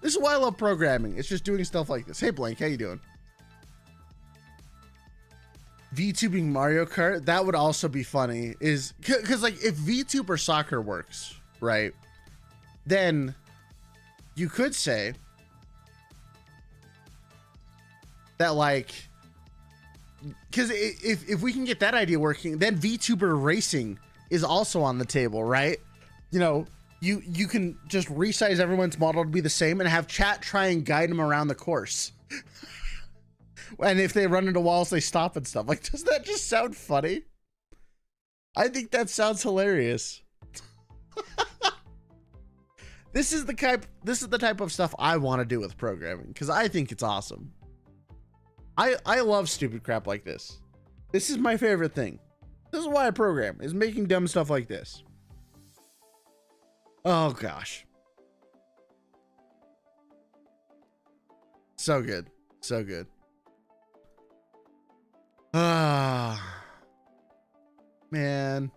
This is why I love programming. It's just doing stuff like this. Hey Blank, how you doing? VTubing Mario Kart, that would also be funny. Is because like if VTuber soccer works, right? Then you could say that like, because if we can get that idea working, then VTuber racing is also on the table, right? You know, you can just resize everyone's model to be the same and have chat try and guide them around the course. And if they run into walls, they stop and stuff. Like, doesn't that just sound funny? I think that sounds hilarious. This is the type of stuff I want to do with programming because I think it's awesome. I love stupid crap like this. This is my favorite thing. This is why I program, is making dumb stuff like this. Oh gosh. So good. So good. Ah, man.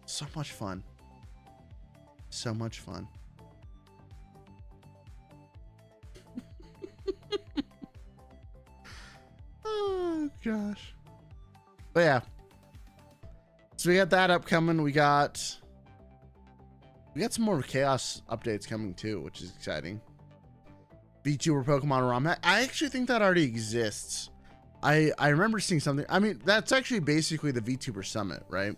So much fun. So much fun. Oh gosh. But yeah. So we got that upcoming. We got some more chaos updates coming too, which is exciting. VTuber Pokemon ROM. I actually think that already exists. I remember seeing something. I mean, that's actually basically the VTuber Summit, right?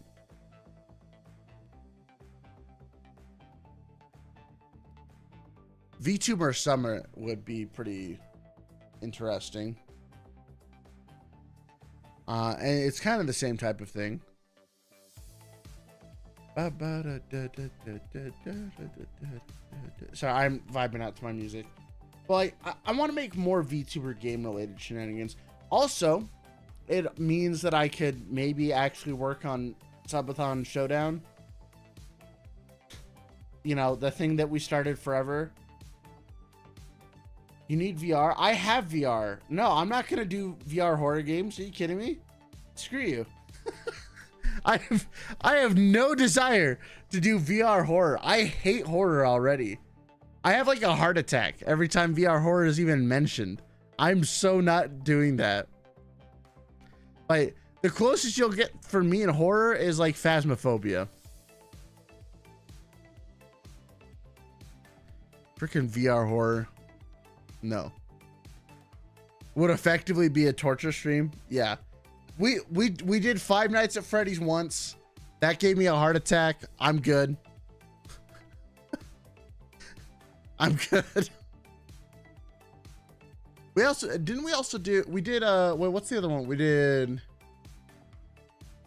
VTuber Summit would be pretty interesting. And it's kind of the same type of thing. Sorry, I'm vibing out to my music. But I want to make more VTuber game related shenanigans. Also, it means that I could maybe actually work on Subathon Showdown. You know, the thing that we started forever. You need VR? I have VR. No, I'm not going to do VR horror games. Are you kidding me? Screw you. I have no desire to do VR horror. I hate horror already. I have like a heart attack every time VR horror is even mentioned. I'm so not doing that. Like, the closest you'll get for me in horror is like Phasmophobia. Freaking VR horror. No. Would effectively be a torture stream. Yeah. We did Five Nights at Freddy's once. That gave me a heart attack. I'm good. I'm good. We did wait, what's the other one? We did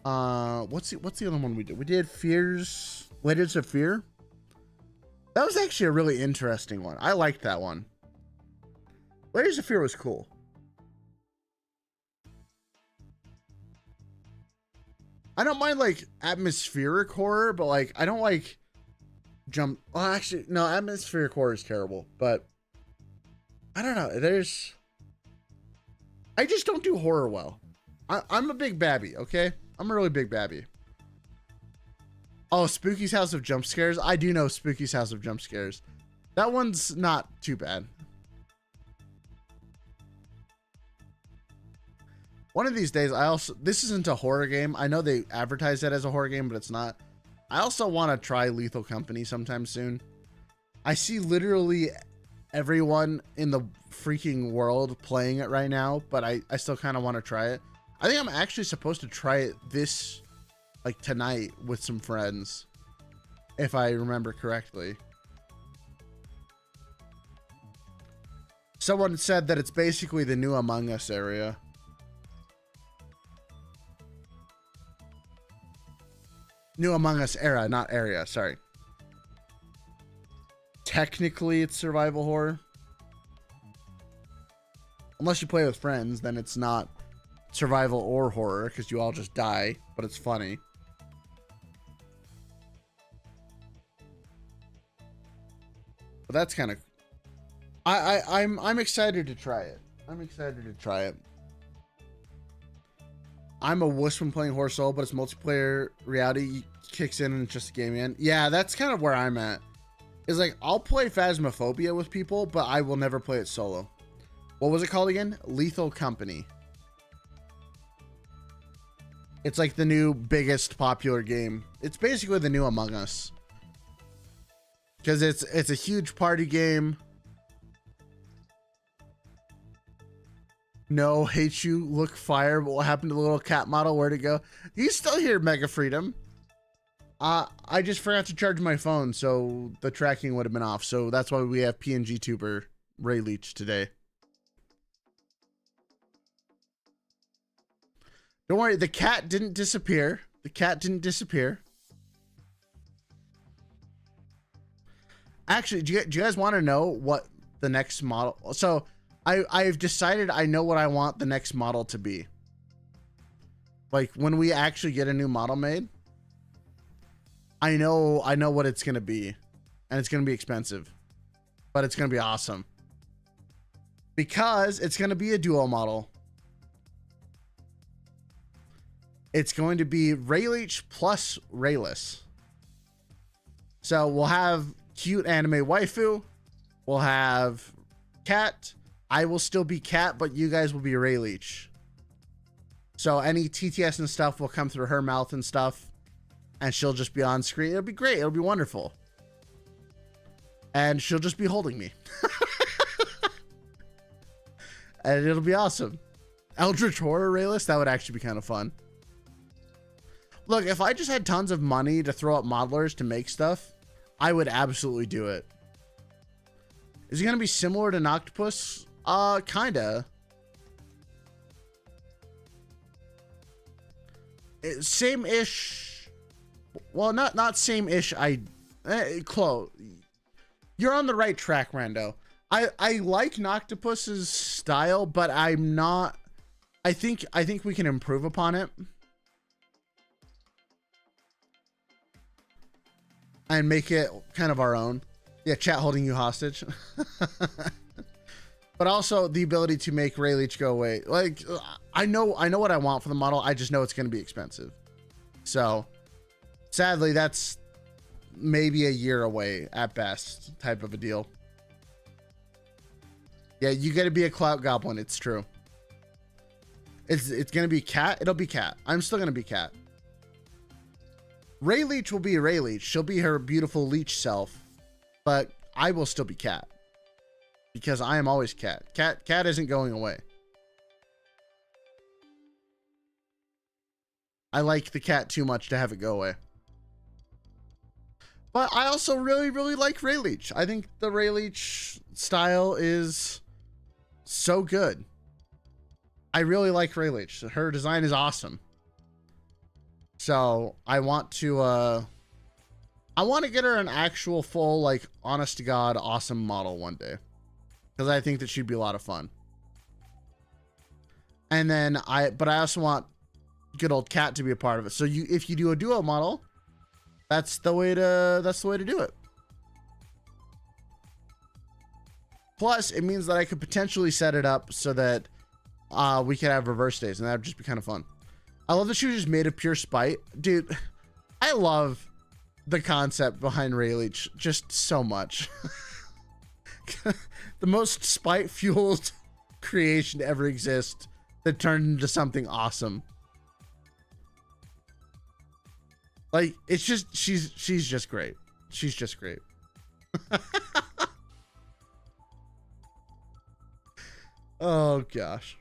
What's the other one we did? We did Fears, Letters of Fear. That was actually a really interesting one. I liked that one. Layers of Fear was cool. I don't mind like atmospheric horror, but like I don't like jump. Well, actually, no, atmospheric horror is terrible. But I don't know. I just don't do horror well. I'm a big babby. Okay, I'm a really big babby. Oh, Spooky's House of Jump Scares. I do know Spooky's House of Jump Scares. That one's not too bad. One of these days, this isn't a horror game. I know they advertise that as a horror game, but it's not. I also want to try Lethal Company sometime soon. I see literally everyone in the freaking world playing it right now, but I still kind of want to try it. I think I'm actually supposed to try it like tonight with some friends, if I remember correctly. Someone said that it's basically the new Among Us area. New Among Us era, not area, sorry. Technically, it's survival horror. Unless you play with friends, then it's not survival or horror, because you all just die, but it's funny. But that's kind of... I'm excited to try it. I'm excited to try it. I'm a wuss when playing Horror Soul, but it's multiplayer reality kicks in and it's just a game in. Yeah, that's kind of where I'm at. Is like, I'll play Phasmophobia with people, but I will never play it solo. What was it called again? Lethal Company. It's like the new biggest popular game. It's basically the new Among Us. Because it's a huge party game. No, hate you, look fire. But what happened to the little cat model? Where'd it go? He's still here, Mega Freedom. I just forgot to charge my phone, so the tracking would have been off. So that's why we have PNG Tuber Ray Leech today. Don't worry, the cat didn't disappear. The cat didn't disappear. Actually, do you guys want to know what the next model? So I've decided I know what I want the next model to be. Like when we actually get a new model made, I know what it's going to be, and it's going to be expensive, but it's going to be awesome because it's going to be a duo model. It's going to be Rayleech plus Rayless. So we'll have cute anime waifu. We'll have cat. I will still be cat, but you guys will be Rayleech. So any TTS and stuff will come through her mouth and stuff, and she'll just be on screen. It'll be great. It'll be wonderful. And she'll just be holding me. And it'll be awesome. Eldritch Horror Rayless, that would actually be kind of fun. Look, if I just had tons of money to throw at modelers to make stuff, I would absolutely do it. Is it going to be similar to Noctopus? Kinda. Same-ish. Well, not same-ish. Close. You're on the right track, Rando. I like Noctopus's style, but I'm not. I think we can improve upon it. And make it kind of our own. Yeah, chat holding you hostage. But also the ability to make Rayleech go away. Like, I know what I want for the model. I just know it's going to be expensive. So, sadly, that's maybe a year away at best, type of a deal. Yeah, you got to be a clout goblin. It's true. It's going to be cat. It'll be cat. I'm still going to be cat. Rayleech will be Rayleech. She'll be her beautiful leech self, but I will still be cat because I am always cat. Cat isn't going away. I like the cat too much to have it go away. But I also really, really like Rayleech. I think the Rayleech style is so good. I really like Rayleech. Her design is awesome. So I want to get her an actual full, like, honest to God, awesome model one day. Because I think that she'd be a lot of fun. And then but I also want good old Cat to be a part of it. So if you do a duo model, that's the way to do it. Plus, it means that I could potentially set it up so that we could have reverse days, and that would just be kind of fun. I love that she was just made of pure spite. Dude, I love the concept behind Rayleigh just so much. The most spite-fueled creation to ever exist that turned into something awesome. Like, it's just, she's just great. She's just great. Oh, gosh.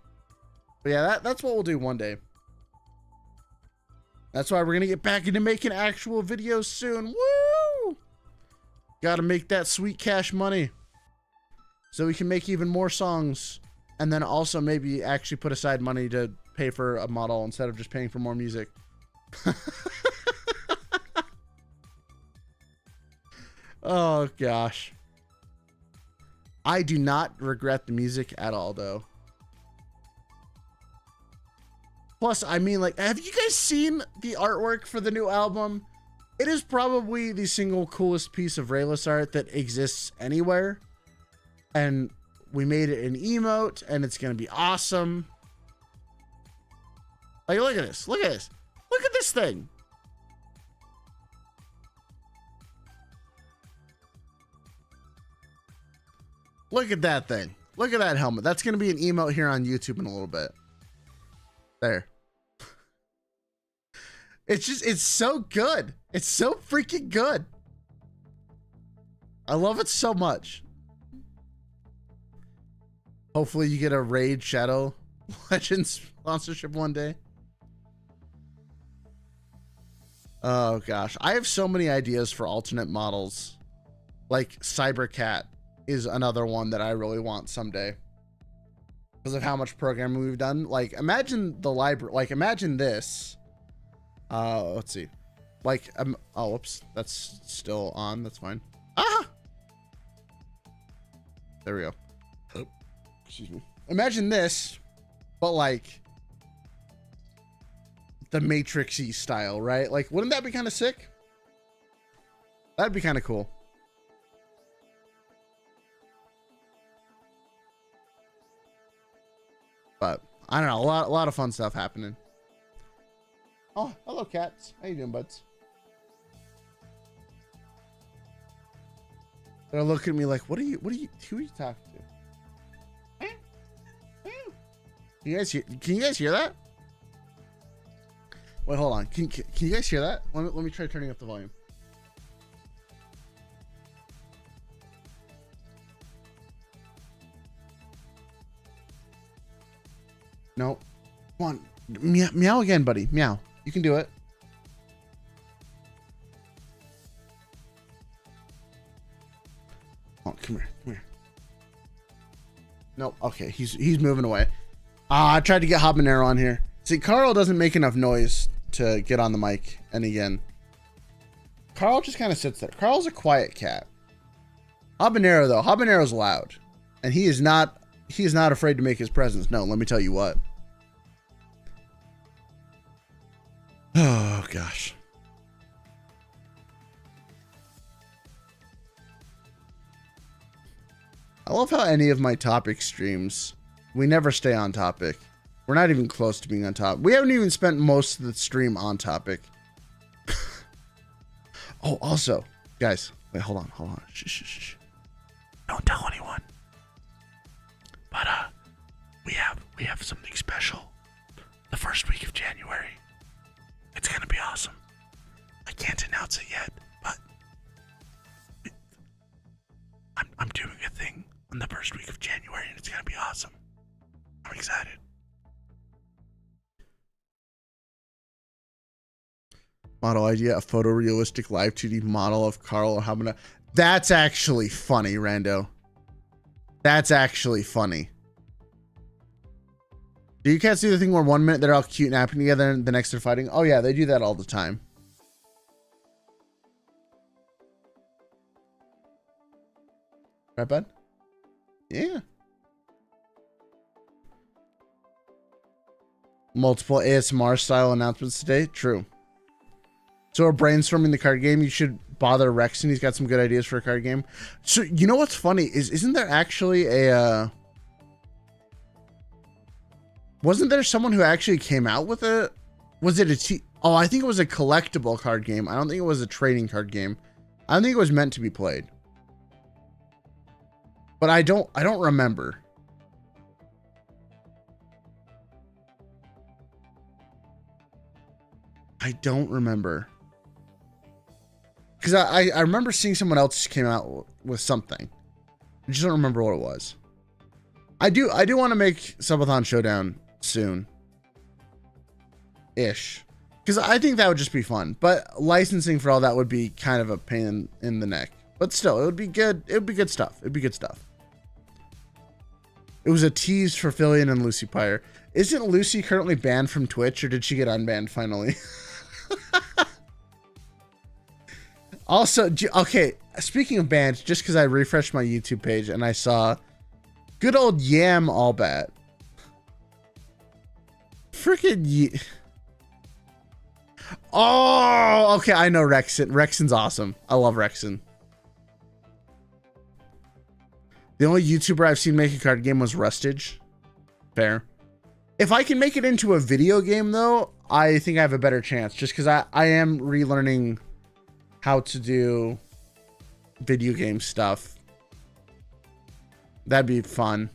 But yeah, that's what we'll do one day. That's why we're going to get back into making actual videos soon. Woo! Got to make that sweet cash money so we can make even more songs, and then also maybe actually put aside money to pay for a model instead of just paying for more music. Oh, gosh. I do not regret the music at all, though. Plus, I mean, like, have you guys seen the artwork for the new album? It is probably the single coolest piece of Rayless art that exists anywhere. And we made it an emote, and it's going to be awesome. Like, look at this. Look at this. Look at this thing. Look at that thing. Look at that helmet. That's going to be an emote here on YouTube in a little bit. There. It's so good. It's so freaking good. I love it so much. Hopefully you get a Raid Shadow Legends sponsorship one day. Oh gosh. I have so many ideas for alternate models. Like Cybercat is another one that I really want someday. Because of how much programming we've done. Like, imagine the library. Like, imagine this. Let's see. Like, oh, whoops. That's still on. That's fine. Ah! There we go. Oh, excuse me. Imagine this, but like the Matrix-y style, right? Like, wouldn't that be kind of sick? That'd be kind of cool. But I don't know, a lot of fun stuff happening. Oh, hello, cats. How you doing, buds? They're looking at me like, who are you talking to? Can you guys hear that? Wait, hold on. Can you guys hear that? Let me try turning up the volume. Nope. Come on. Meow again, buddy. Meow. You can do it. Oh, come here. Come here. Nope. Okay. He's moving away. I tried to get Habanero on here. See, Carl doesn't make enough noise to get on the mic. And again, Carl just kind of sits there. Carl's a quiet cat. Habanero, though. Habanero's loud. And he is not afraid to make his presence known. Let me tell you what. Oh, gosh. I love how any of my topic streams, we never stay on topic. We're not even close to being on topic. We haven't even spent most of the stream on topic. Oh, also, guys, wait, hold on. Shh. Don't tell anyone. But we have something special. The first week of January. It's gonna be awesome. I can't announce it yet, but I'm doing a thing on the first week of January, and it's gonna be awesome. I'm excited. Model idea: a photorealistic live 2D model of Carl Habana. That's actually funny, Rando. That's actually funny. Do you cats do the thing where 1 minute they're all cute napping together and the next they're fighting? Oh yeah, they do that all the time. Right, bud? Yeah. Multiple ASMR style announcements today. True. So we're brainstorming the card game. You should bother Rexon. He's got some good ideas for a card game. So you know what's funny is, isn't there actually a wasn't there someone who actually came out with a, was it a oh, I think it was a collectible card game. I don't think it was a trading card game. I don't think it was meant to be played. But I don't remember. I don't remember. Because I remember seeing someone else came out with something. I just don't remember what it was. I do want to make Subathon Showdown soon. Ish. Because I think that would just be fun. But licensing for all that would be kind of a pain in the neck. But still, it would be good. It would be good stuff. It'd be good stuff. It was a tease for Fillion and Lucy Pyre. Isn't Lucy currently banned from Twitch, or did she get unbanned finally? Also, okay, speaking of banned, just because I refreshed my YouTube page and I saw good old Yam Allbat. Freaking oh, okay, I know Rexon. Rexon's awesome. I love Rexon. The only YouTuber I've seen make a card game was Rustage. Fair. If I can make it into a video game, though, I think I have a better chance. Just because I am relearning how to do video game stuff. That'd be fun.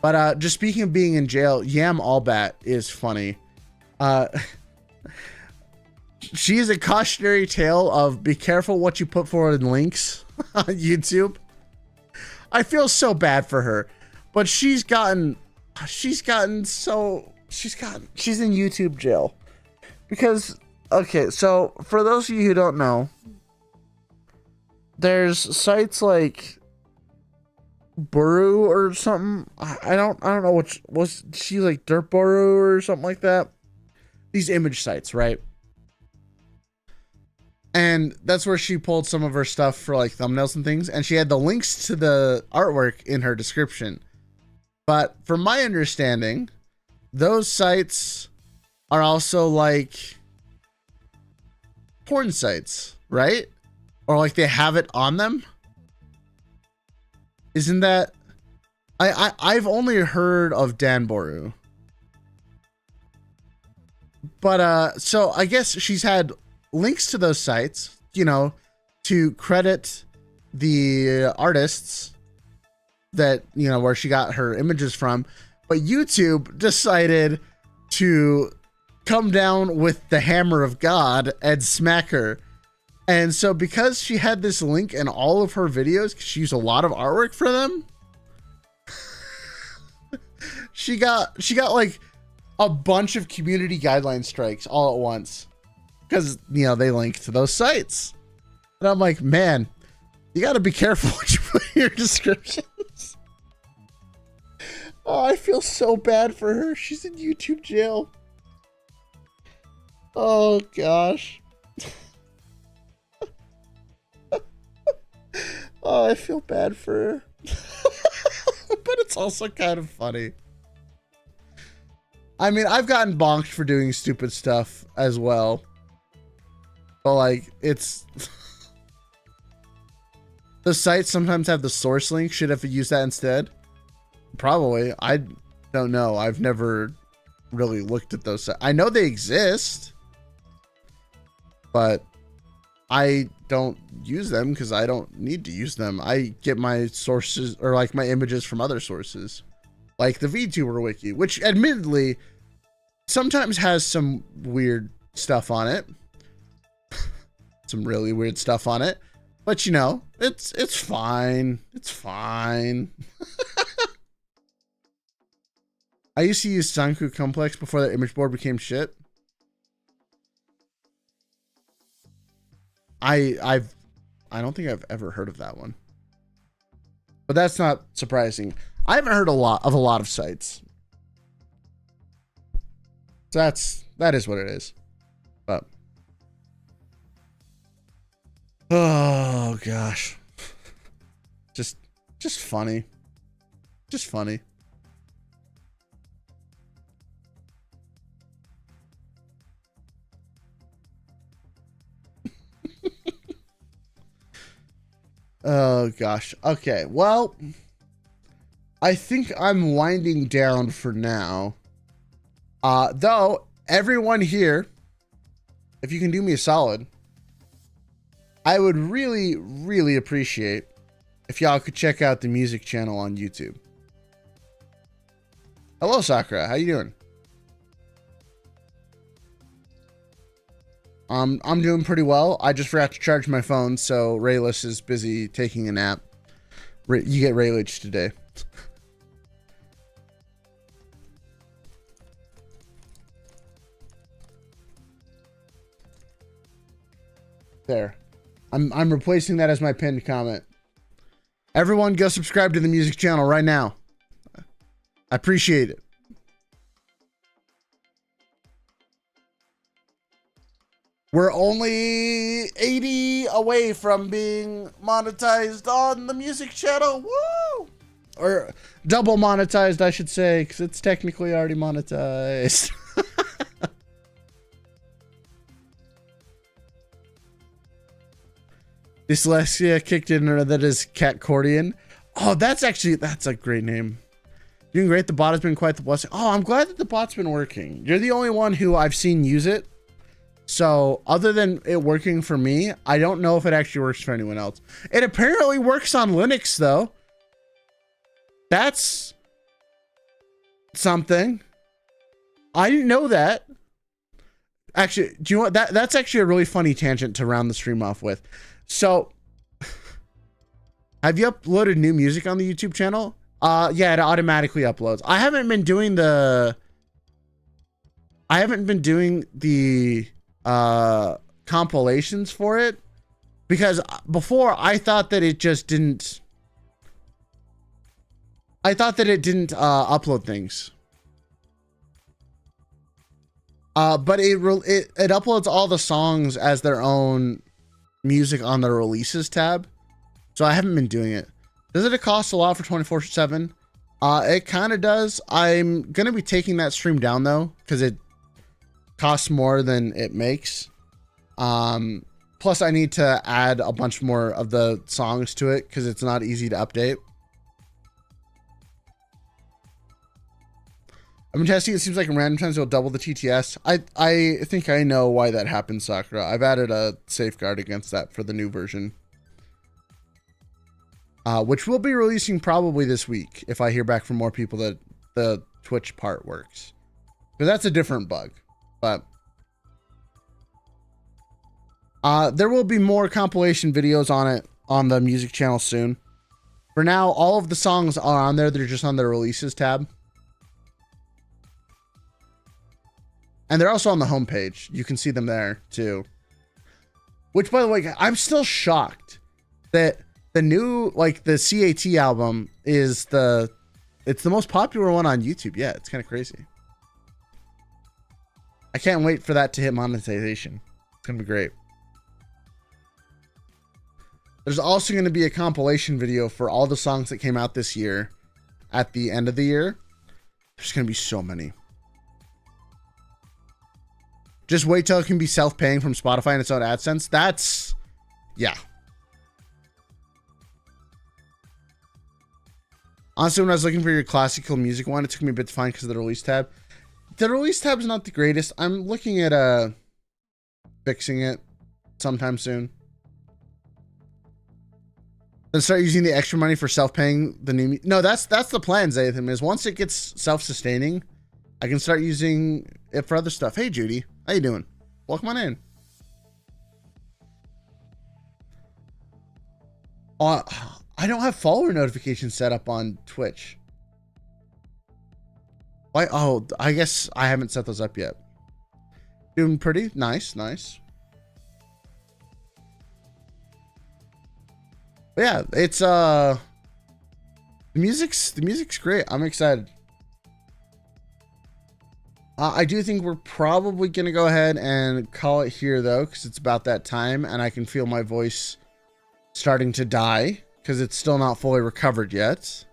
But just speaking of being in jail, Yam Allbat is funny. She is a cautionary tale of be careful what you put forward in links on YouTube. I feel so bad for her, but she's in YouTube jail because, okay, so for those of you who don't know, there's sites like Buru or something. I don't know which was she, like Dirt Buru or something like that. These image sites, right? And that's where she pulled some of her stuff for like thumbnails and things. And she had the links to the artwork in her description. But from my understanding, those sites are also like porn sites, right? Or like they have it on them. Isn't that... I've only heard of Danboru. But so I guess she's had links to those sites, you know, to credit the artists that, you know, where she got her images from. But YouTube decided to come down with the hammer of God and smack her. And so because she had this link in all of her videos, 'cause she used a lot of artwork for them, she got like a bunch of community guideline strikes all at once. Because, you know, they link to those sites. And I'm like, man, you got to be careful what you put in your descriptions. Oh, I feel so bad for her. She's in YouTube jail. Oh, gosh. Oh, I feel bad for her. But it's also kind of funny. I mean, I've gotten bonked for doing stupid stuff as well. But like, it's the sites sometimes have the source link. Should have used that instead? Probably. I don't know. I've never really looked at those. I know they exist, but I don't use them because I don't need to use them. I get my sources or like my images from other sources, like the VTuber wiki, which admittedly sometimes has some weird stuff on it. Some really weird stuff on it, but you know, it's fine. It's fine. I used to use Sanku Complex before the image board became shit. I don't think I've ever heard of that one, but that's not surprising. I haven't heard a lot of sites. So that is what it is. But oh gosh. Just funny. Just funny. Oh gosh. Okay. Well, I think I'm winding down for now. Though everyone here, if you can do me a solid, I would really, really appreciate if y'all could check out the music channel on YouTube. Hello, Sakura. How you doing? I'm doing pretty well. I just forgot to charge my phone, so Rayless is busy taking a nap. You get Raylage today. There. I'm replacing that as my pinned comment. Everyone go subscribe to the music channel right now. I appreciate it. We're only 80 away from being monetized on the music channel. Woo! Or double monetized, I should say, because it's technically already monetized. Dyslexia kicked in, or that is Catcordian. Oh, that's a great name. Doing great. The bot has been quite the blessing. Oh, I'm glad that the bot's been working. You're the only one who I've seen use it. So other than it working for me, I don't know if it actually works for anyone else. It apparently works on Linux though. That's something. I didn't know that. Actually, do you know what? That's actually a really funny tangent to round the stream off with. So, have you uploaded new music on the YouTube channel? Yeah, it automatically uploads. I haven't been doing the compilations for it because before I thought that it just didn't. I thought that it didn't upload things. But it uploads all the songs as their own music on the releases tab. So I haven't been doing it. Does it cost a lot for 24/7? It kind of does. I'm going to be taking that stream down though, because it costs more than it makes. Plus I need to add a bunch more of the songs to it because it's not easy to update. I've been testing. It seems like in random times it'll double the TTS. I think I know why that happens, Sakura. I've added a safeguard against that for the new version. Which we'll be releasing probably this week if I hear back from more people that the Twitch part works. But that's a different bug. But there will be more compilation videos on it on the music channel soon. For now, all of the songs are on there. They're just on the releases tab. And they're also on the homepage. You can see them there too. Which, by the way, I'm still shocked that the new, like the CAT album is it's the most popular one on YouTube. Yeah, it's kind of crazy. I can't wait for that to hit monetization. It's going to be great. There's also going to be a compilation video for all the songs that came out this year at the end of the year. There's going to be so many. Just wait till it can be self-paying from Spotify and its own AdSense. That's, yeah. Honestly, when I was looking for your classical music one, it took me a bit to find because of the release tab. The release tab is not the greatest. I'm looking at fixing it sometime soon. Then start using the extra money for self-paying the new. No, that's the plan, Zatham, is once it gets self-sustaining, I can start using it for other stuff. Hey, Judy. How you doing? Welcome on in. I don't have follower notifications set up on Twitch. Why? Oh, I guess I haven't set those up yet. Doing pretty nice, nice. But yeah, it's The music's great. I'm excited. I do think we're probably gonna go ahead and call it here though, because it's about that time, and I can feel my voice starting to die because it's still not fully recovered yet.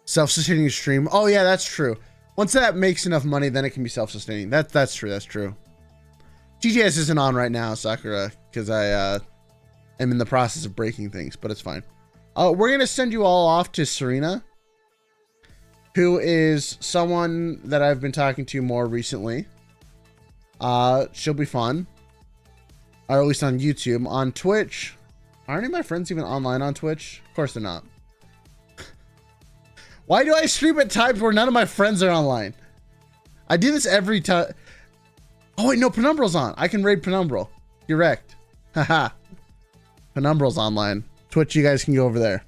Self-sustaining stream. Oh yeah, that's true. Once that makes enough money, then it can be self-sustaining. That's true. That's true. TGS isn't on right now, Sakura, because I am in the process of breaking things, but it's fine. We're gonna send you all off to Serena, who is someone that I've been talking to more recently. She'll be fun, or at least on YouTube. On Twitch, are any of my friends even online on Twitch? Of course they're not. Why do I stream at times where none of my friends are online? I do this every time. Oh wait, no, Penumbral's on. I can raid Penumbral. You're wrecked. Haha. Penumbral's online. Twitch, you guys can go over there.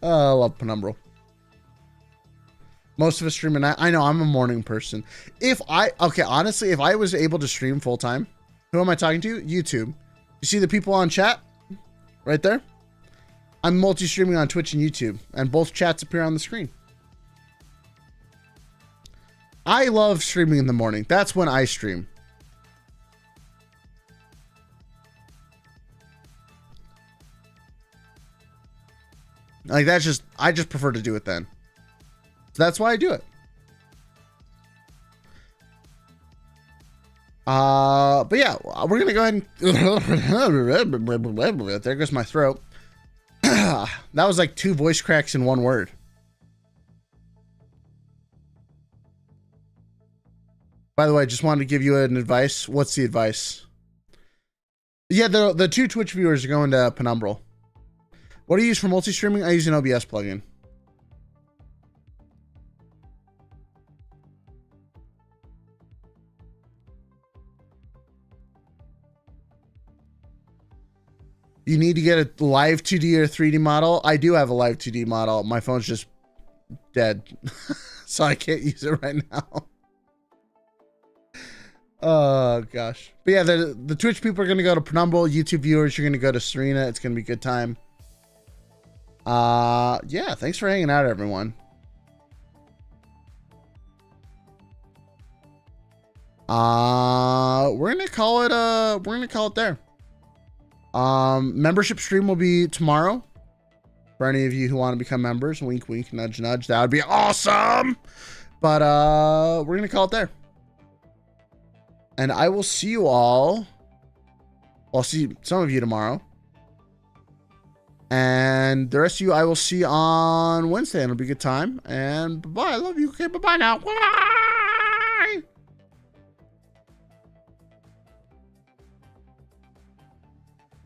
Oh, I love Penumbral. Most of us stream at night. I know, I'm a morning person. Okay, honestly, if I was able to stream full time, who am I talking to? YouTube. You see the people on chat? Right there? I'm multi-streaming on Twitch and YouTube, and both chats appear on the screen. I love streaming in the morning. That's when I stream. Like, that's just, I just prefer to do it then. So that's why I do it. But yeah, we're gonna go ahead and there goes my throat. That was like 2 voice cracks in 1 word. By the way, just wanted to give you an advice. What's the advice? Yeah, the 2 Twitch viewers are going to Penumbral. What do you use for multi-streaming? I use an OBS plugin. You need to get a live 2D or 3D model. I do have a live 2D model. My phone's just dead. So I can't use it right now. Oh gosh. But yeah, the Twitch people are gonna go to Penumbral. YouTube viewers, you're gonna go to Serena. It's gonna be a good time. Yeah, thanks for hanging out, everyone. We're gonna call it there. Membership stream will be tomorrow for any of you who want to become members. Wink wink, nudge nudge. That would be awesome. But we're gonna call it there, and I will see you all. I'll see some of you tomorrow, and the rest of you I will see on Wednesday, and it'll be a good time. And bye bye. I love you. Okay, bye bye now.